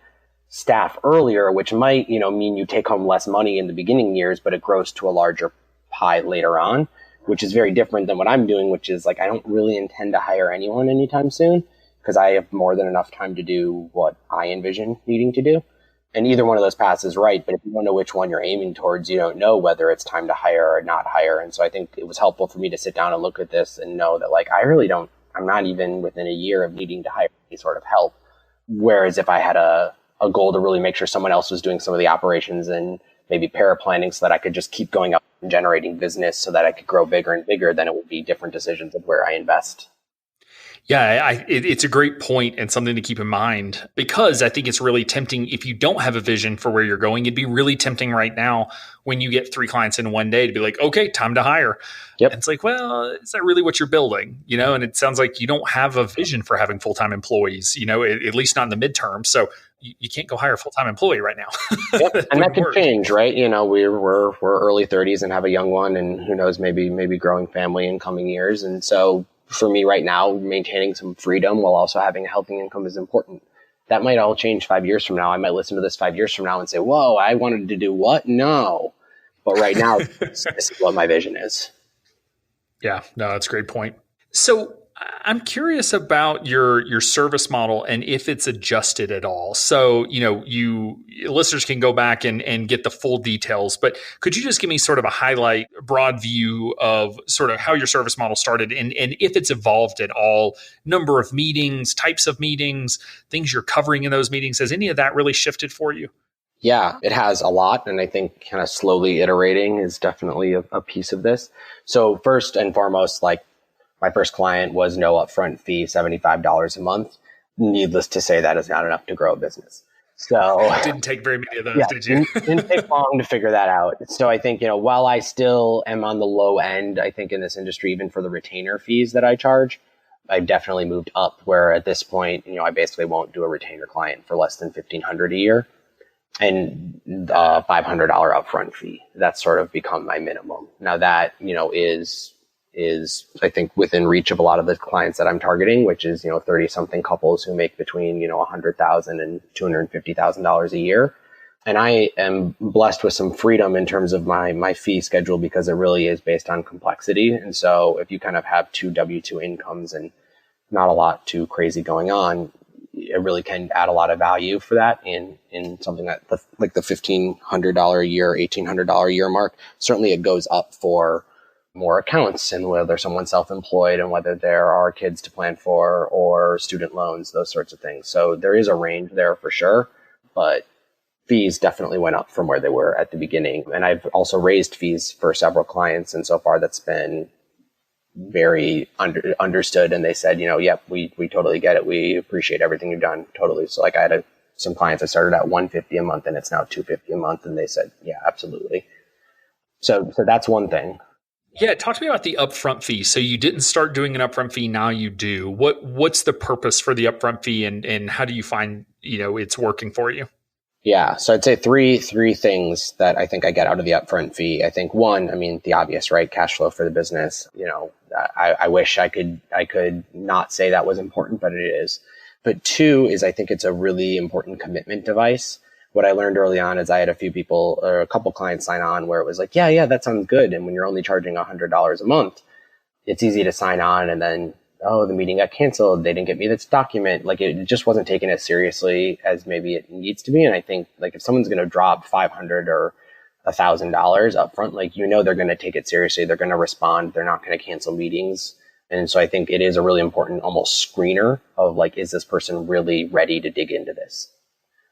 staff earlier, which might, mean you take home less money in the beginning years, but it grows to a larger pie later on, which is very different than what I'm doing, which is like, I don't really intend to hire anyone anytime soon because I have more than enough time to do what I envision needing to do. And either one of those paths is right. But if you don't know which one you're aiming towards, you don't know whether it's time to hire or not hire. And so I think it was helpful for me to sit down and look at this and know that like, I'm not even within a year of needing to hire any sort of help. Whereas if I had a goal to really make sure someone else was doing some of the operations and maybe paraplanning so that I could just keep going up and generating business so that I could grow bigger and bigger, then it would be different decisions of where I invest. Yeah, it's a great point and something to keep in mind, because I think it's really tempting if you don't have a vision for where you're going. It'd be really tempting right now when you get 3 clients in one day to be like, okay, time to hire. Yep. And it's like, well, is that really what you're building? And it sounds like you don't have a vision for having full-time employees, at least not in the midterm. So you can't go hire a full-time employee right now. Yep. And that could change, right? We're early 30s and have a young one, and who knows, maybe growing family in coming years. And so for me right now, maintaining some freedom while also having a healthy income is important. That might all change 5 years from now. I might listen to this 5 years from now and say, whoa, I wanted to do what? No. But right now, this is what my vision is. Yeah, no, that's a great point. So I'm curious about your service model and if it's adjusted at all. So, you listeners can go back and get the full details, but could you just give me sort of a broad view of sort of how your service model started and if it's evolved at all, number of meetings, types of meetings, things you're covering in those meetings? Has any of that really shifted for you? Yeah, it has a lot. And I think kind of slowly iterating is definitely a piece of this. So first and foremost, like, my first client was no upfront fee, $75 a month. Needless to say, that is not enough to grow a business. So it didn't take very many of those, did you? Didn't take long to figure that out. So I think, while I still am on the low end, I think in this industry, even for the retainer fees that I charge, I've definitely moved up where at this point, I basically won't do a retainer client for less than $1,500 a year and $500 upfront fee. That's sort of become my minimum. Now that, is is, I think, within reach of a lot of the clients that I'm targeting, which is, 30 something couples who make between, $100,000 and $250,000 a year. And I am blessed with some freedom in terms of my fee schedule because it really is based on complexity. And so if you kind of have two W-2 incomes and not a lot too crazy going on, it really can add a lot of value for that in something that like the $1,500 a year, $1,800 a year mark. Certainly it goes up for more accounts and whether someone's self-employed and whether there are kids to plan for or student loans, those sorts of things. So there is a range there for sure, but fees definitely went up from where they were at the beginning. And I've also raised fees for several clients. And so far that's been very understood. And they said, yep, we totally get it. We appreciate everything you've done. Totally. So like I had some clients that started at $150 a month and it's now $250 a month. And they said, yeah, absolutely. So that's one thing. Yeah. Talk to me about the upfront fee. So you didn't start doing an upfront fee. Now you do. What's the purpose for the upfront fee and how do you find, it's working for you? Yeah. So I'd say three things that I think I get out of the upfront fee. I think one, the obvious, right? Cash flow for the business. I wish I could not say that was important, but it is. But two is I think it's a really important commitment device. What I learned early on is I had a few people or a couple clients sign on where it was like, yeah, that sounds good. And when you're only charging $100 a month, it's easy to sign on and then, oh, the meeting got canceled. They didn't get me this document. Like it just wasn't taken as seriously as maybe it needs to be. And I think like if someone's going to drop $500 or $1,000 up front, like, they're going to take it seriously. They're going to respond. They're not going to cancel meetings. And so I think it is a really important almost screener of like, is this person really ready to dig into this?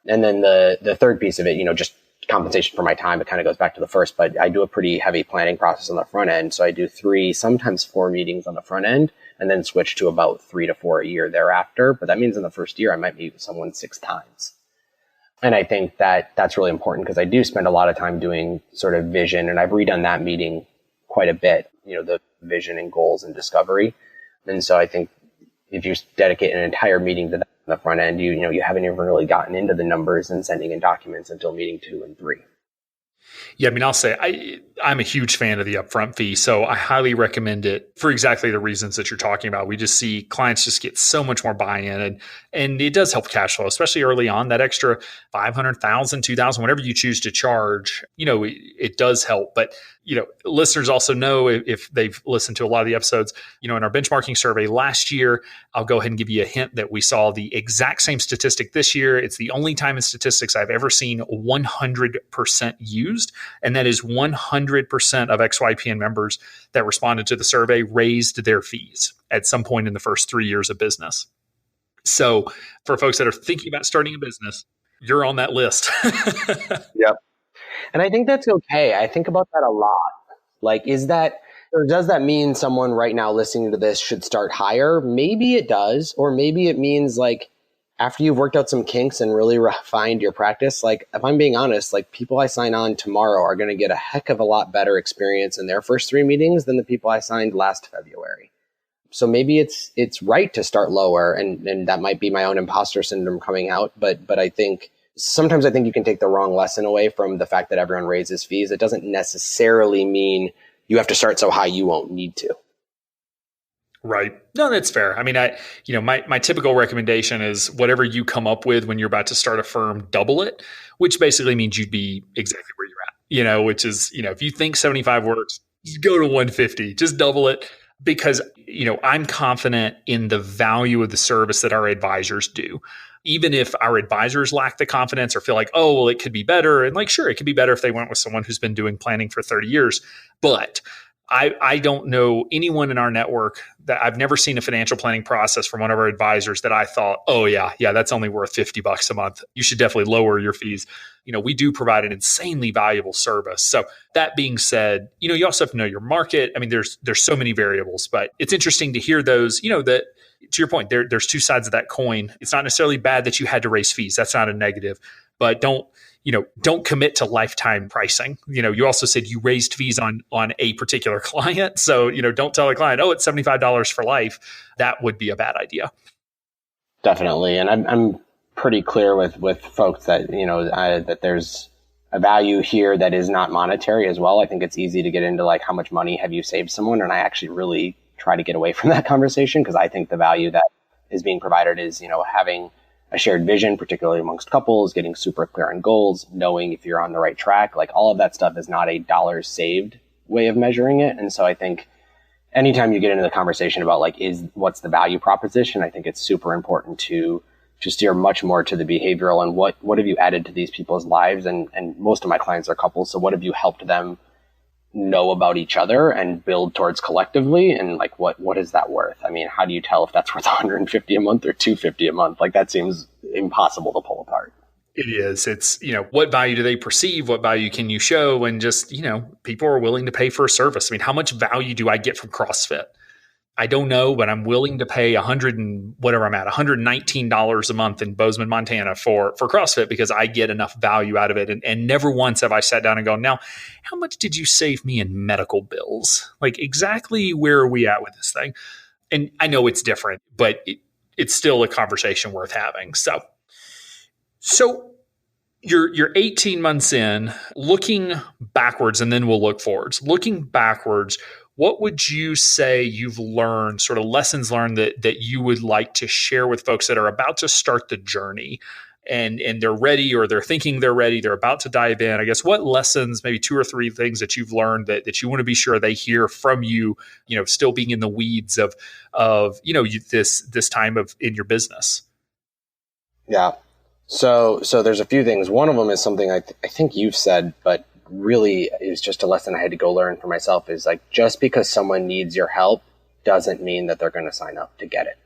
And then the third piece of it, just compensation for my time. It kind of goes back to the first, but I do a pretty heavy planning process on the front end. So I do 3, sometimes 4 meetings on the front end and then switch to about 3 to 4 a year thereafter. But that means in the first year, I might meet with someone 6 times. And I think that that's really important because I do spend a lot of time doing sort of vision, and I've redone that meeting quite a bit, the vision and goals and discovery. And so I think if you dedicate an entire meeting to that on the front end, you haven't even really gotten into the numbers and sending in documents until meeting 2 and 3. Yeah, I'll say I'm a huge fan of the upfront fee, so I highly recommend it for exactly the reasons that you're talking about. We just see clients just get so much more buy-in, and it does help cash flow, especially early on. That extra $500, $1,000, $2,000, whatever you choose to charge, it does help. But listeners also know if they've listened to a lot of the episodes, in our benchmarking survey last year, I'll go ahead and give you a hint that we saw the exact same statistic this year. It's the only time in statistics I've ever seen 100% used. And that is 100% of XYPN members that responded to the survey raised their fees at some point in the first 3 years of business. So for folks that are thinking about starting a business, you're on that list. Yep. And I think that's okay. I think about that a lot. Like, does that mean someone right now listening to this should start higher? Maybe it does. Or maybe it means like after you've worked out some kinks and really refined your practice, like if I'm being honest, like people I sign on tomorrow are going to get a heck of a lot better experience in their first 3 meetings than the people I signed last February. So maybe it's right to start lower, and that might be my own imposter syndrome coming out. But I think sometimes you can take the wrong lesson away from the fact that everyone raises fees. It doesn't necessarily mean you have to start so high you won't need to. Right. No, that's fair. My typical recommendation is whatever you come up with when you're about to start a firm, double it, which basically means you'd be exactly where you're at, which is, if you think 75 works, just go to 150, just double it. Because, I'm confident in the value of the service that our advisors do. Even if our advisors lack the confidence or feel like, oh, well, it could be better. And like, sure, it could be better if they went with someone who's been doing planning for 30 years. But I don't know anyone in our network that I've never seen a financial planning process from one of our advisors that I thought, oh yeah, that's only worth $50 a month. You should definitely lower your fees. We do provide an insanely valuable service. So that being said, you also have to know your market. There's so many variables, but it's interesting to hear those, that to your point, there's 2 sides of that coin. It's not necessarily bad that you had to raise fees. That's not a negative, but don't commit to lifetime pricing. You also said you raised fees on a particular client. So, don't tell a client, oh, it's $75 for life. That would be a bad idea. Definitely. And I'm pretty clear with folks that, that there's a value here that is not monetary as well. I think it's easy to get into like, how much money have you saved someone? And I actually really try to get away from that conversation, because I think the value that is being provided is, having a shared vision, particularly amongst couples, getting super clear on goals, knowing if you're on the right track. Like, all of that stuff is not a dollars saved way of measuring it. And so I think anytime you get into the conversation about like, what's the value proposition, I think it's super important to steer much more to the behavioral and what have you added to these people's lives? And most of my clients are couples. So what have you helped them know about each other and build towards collectively? And like, what is that worth? I mean, how do you tell if that's worth $150 a month or $250 a month? Like, that seems impossible to pull apart. It is. It's, what value do they perceive? What value can you show? And just, people are willing to pay for a service. I mean, how much value do I get from CrossFit? I don't know, but I'm willing to pay $119 a month in Bozeman, Montana for CrossFit, because I get enough value out of it. And never once have I sat down and gone, now, how much did you save me in medical bills? Like, exactly where are we at with this thing? And I know it's different, but it's still a conversation worth having. So you're 18 months in, looking backwards, and then we'll look forwards. Looking backwards, what would you say you've learned, sort of lessons learned that you would like to share with folks that are about to start the journey and they're ready, or they're thinking they're ready, they're about to dive in? I guess, what lessons, maybe 2 or 3 things that you've learned that you want to be sure they hear from you, still being in the weeds of this time in your business? Yeah. So there's a few things. One of them is something I think you've said, but really is just a lesson I had to go learn for myself, is like, just because someone needs your help doesn't mean that they're going to sign up to get it.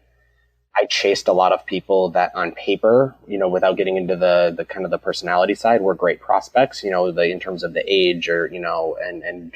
I chased a lot of people that on paper, without getting into the kind of the personality side, were great prospects, in terms of the age, or, and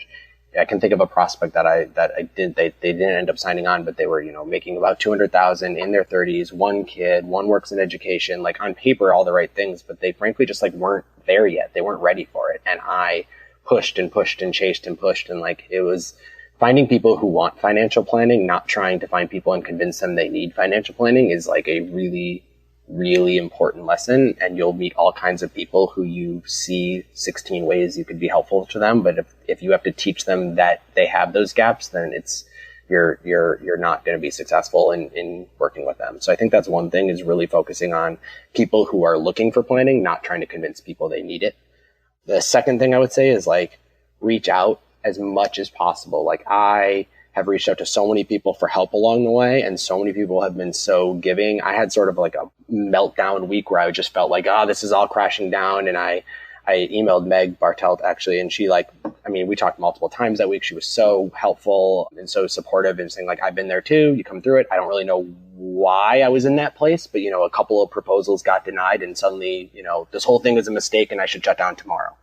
I can think of a prospect that I did, they didn't end up signing on, but they were, making about 200,000 in their 30s, one kid, one works in education, like on paper, all the right things, but they frankly just like weren't there yet. They weren't ready for it. And I pushed and pushed and chased and pushed. And like, it was finding people who want financial planning, not trying to find people and convince them they need financial planning, is like a really, really important lesson. And you'll meet all kinds of people who you see 16 ways you could be helpful to them. But if you have to teach them that they have those gaps, then you're not going to be successful in working with them. So I think that's one thing, is really focusing on people who are looking for planning, not trying to convince people they need it. The second thing I would say is like, reach out as much as possible. Like, I have reached out to so many people for help along the way, and so many people have been so giving. I had sort of like a meltdown week where I just felt like, this is all crashing down. And I emailed Meg Bartelt actually, and she we talked multiple times that week. She was so helpful and so supportive, and saying like, I've been there too. You come through it. I don't really know why I was in that place, but a couple of proposals got denied, and suddenly, this whole thing was a mistake and I should shut down tomorrow.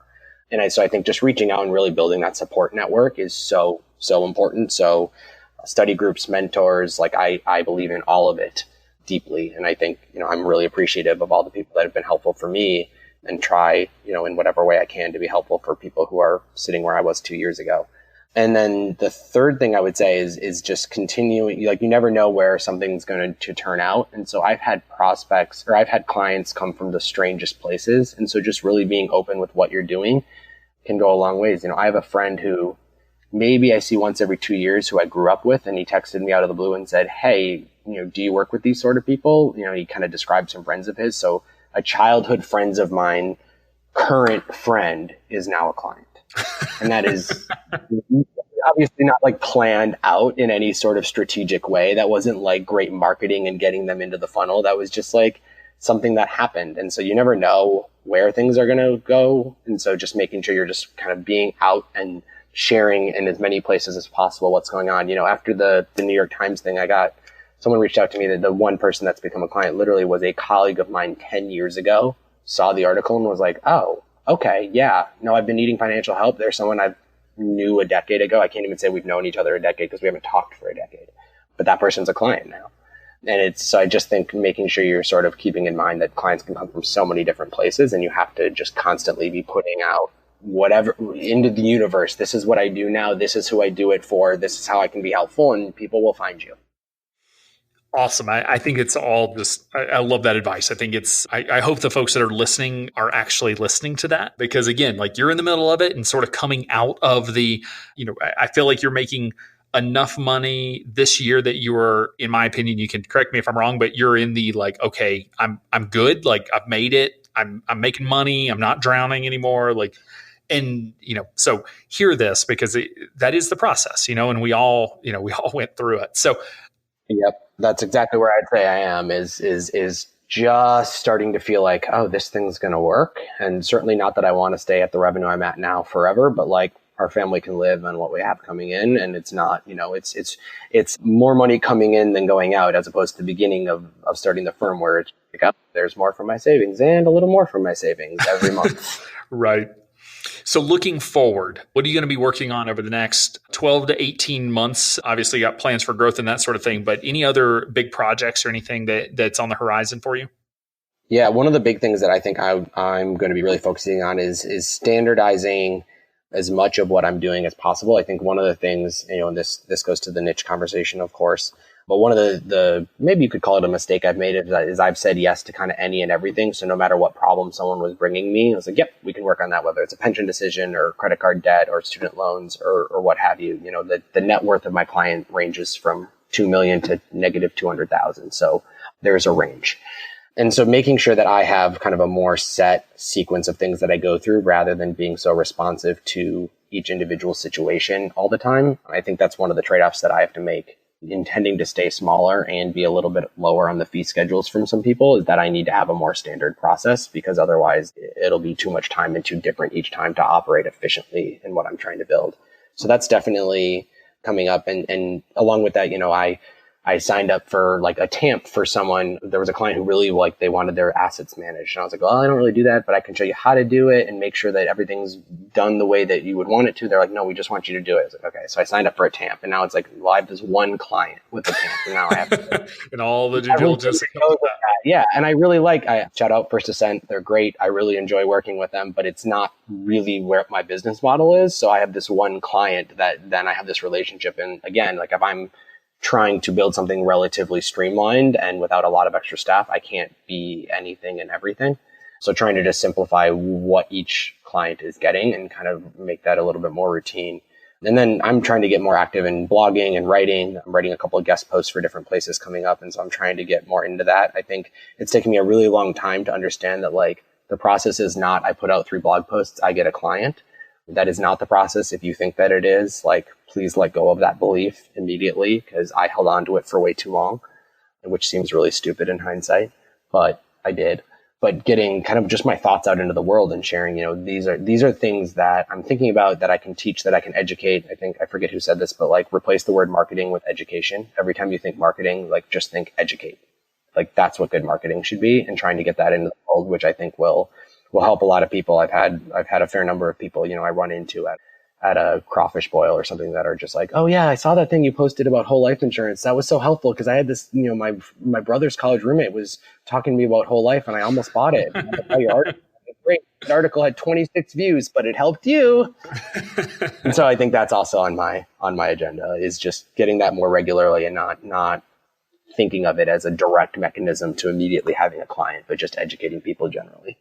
And so I think just reaching out and really building that support network is so important. So study groups, mentors, like I believe in all of it deeply. And I think, I'm really appreciative of all the people that have been helpful for me, and try, in whatever way I can to be helpful for people who are sitting where I was 2 years ago. And then the third thing I would say is just continuing, like, you never know where something's going to turn out. And so I've had clients come from the strangest places. And so just really being open with what you're doing can go a long ways. I have a friend who maybe I see once every 2 years, who I grew up with, and he texted me out of the blue and said, hey, do you work with these sort of people? He kind of described some friends of his. So a childhood friends of mine, current friend, is now a client. And that is obviously not like planned out in any sort of strategic way. That wasn't like great marketing and getting them into the funnel. That was just like something that happened. And so you never know where things are going to go. And so just making sure you're just kind of being out and sharing in as many places as possible what's going on. After the New York Times thing, someone reached out to me, that the one person that's become a client literally was a colleague of mine 10 years ago, saw the article and was like, oh, okay, yeah, no, I've been needing financial help. There's someone I knew a decade ago. I can't even say we've known each other a decade, because we haven't talked for a decade, but that person's a client now. And so I just think making sure you're sort of keeping in mind that clients can come from so many different places, and you have to just constantly be putting out whatever into the universe. This is what I do now. This is who I do it for. This is how I can be helpful, and people will find you. Awesome. I think it's all just, I love that advice. I think I hope the folks that are listening are actually listening to that, because again, like you're in the middle of it and sort of coming out of I feel like you're making enough money this year that you are, in my opinion, you can correct me if I'm wrong, but you're in the like, okay, I'm good. Like I've made it. I'm making money. I'm not drowning anymore. Like, and, so hear this, because that is the process, and we all went through it. So, yep, that's exactly where I'd say I am is just starting to feel like, oh, this thing's going to work. And certainly not that I want to stay at the revenue I'm at now forever, but like our family can live on what we have coming in. And it's not, it's more money coming in than going out, as opposed to the beginning of starting the firm where it's like, oh, there's more from my savings and a little more from my savings every month. Right. So looking forward, what are you going to be working on over the next 12 to 18 months? Obviously, you got plans for growth and that sort of thing, but any other big projects or anything that's on the horizon for you? Yeah, one of the big things that I think I'm going to be really focusing on is standardizing as much of what I'm doing as possible. I think one of the things, and this goes to the niche conversation, of course, but one of the maybe you could call it a mistake I've made is I've said yes to kind of any and everything. So no matter what problem someone was bringing me, I was like, yep, we can work on that, whether it's a pension decision or credit card debt or student loans or what have you. The net worth of my client ranges from 2 million to negative 200,000. So there's a range. And so making sure that I have kind of a more set sequence of things that I go through rather than being so responsive to each individual situation all the time. I think that's one of the trade-offs that I have to make, intending to stay smaller and be a little bit lower on the fee schedules from some people, is that I need to have a more standard process, because otherwise it'll be too much time and too different each time to operate efficiently in what I'm trying to build. So that's definitely coming up. And along with that, I signed up for like a TAMP for someone. There was a client who really they wanted their assets managed. And I was like, well, I don't really do that, but I can show you how to do it and make sure that everything's done the way that you would want it to. They're like, no, we just want you to do it. I was like, okay. So I signed up for a TAMP, and now it's like, well, I have this one client with a TAMP, and now I have and all the due diligence. Yeah. And I shout out First Ascent. They're great. I really enjoy working with them, but it's not really where my business model is. So I have this one client that then I have this relationship. And again, like if I'm trying to build something relatively streamlined and without a lot of extra staff, I can't be anything and everything. So trying to just simplify what each client is getting and kind of make that a little bit more routine. And then I'm trying to get more active in blogging and writing. I'm writing a couple of guest posts for different places coming up. And so I'm trying to get more into that. I think it's taken me a really long time to understand that the process is not, I put out 3 blog posts, I get a client. That is not the process. If you think that it is, please let go of that belief immediately, because I held on to it for way too long, which seems really stupid in hindsight, but I did. But getting kind of just my thoughts out into the world and sharing, these are things that I'm thinking about, that I can teach, that I can educate. I forget who said this, but replace the word marketing with education. Every time you think marketing, just think educate. That's what good marketing should be, and trying to get that into the world, which I think will help a lot of people. I've had a fair number of people, I run into at a crawfish boil or something that are just like, oh yeah, I saw that thing you posted about whole life insurance. That was so helpful, because I had this, my brother's college roommate was talking to me about whole life and I almost bought it. And I tell you, great. The article had 26 views, but it helped you. And so I think that's also on my agenda, is just getting that more regularly and not thinking of it as a direct mechanism to immediately having a client, but just educating people generally.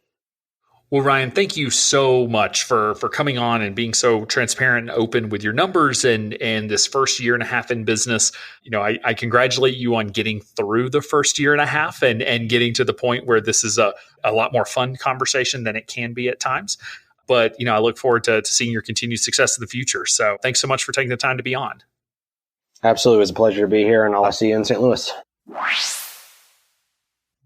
Well, Ryan, thank you so much for coming on and being so transparent and open with your numbers and this first year and a half in business. I congratulate you on getting through the first year and a half and getting to the point where this is a lot more fun conversation than it can be at times. But, I look forward to seeing your continued success in the future. So thanks so much for taking the time to be on. Absolutely. It was a pleasure to be here, and I'll see you in St. Louis.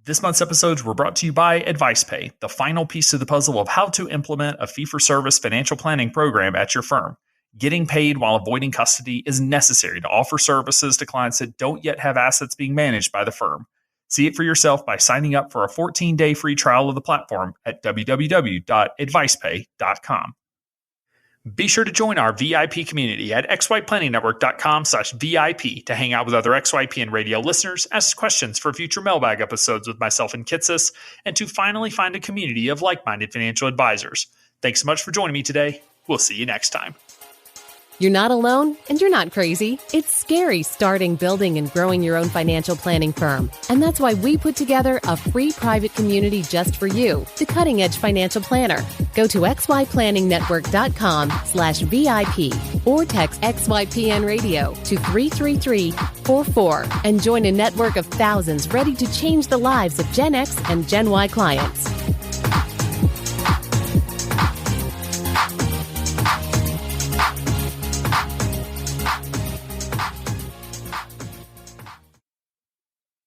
This month's episodes were brought to you by AdvicePay, the final piece of the puzzle of how to implement a fee-for-service financial planning program at your firm. Getting paid while avoiding custody is necessary to offer services to clients that don't yet have assets being managed by the firm. See it for yourself by signing up for a 14-day free trial of the platform at www.advicepay.com. Be sure to join our VIP community at xyplanningnetwork.com/VIP to hang out with other XYPN radio listeners, ask questions for future mailbag episodes with myself and Kitsis, and to finally find a community of like-minded financial advisors. Thanks so much for joining me today. We'll see you next time. You're not alone, and you're not crazy. It's scary starting, building, and growing your own financial planning firm. And that's why we put together a free private community just for you, the Cutting Edge Financial Planner. Go to xyplanningnetwork.com/VIP or text XYPN Radio to 33344 and join a network of thousands ready to change the lives of Gen X and Gen Y clients.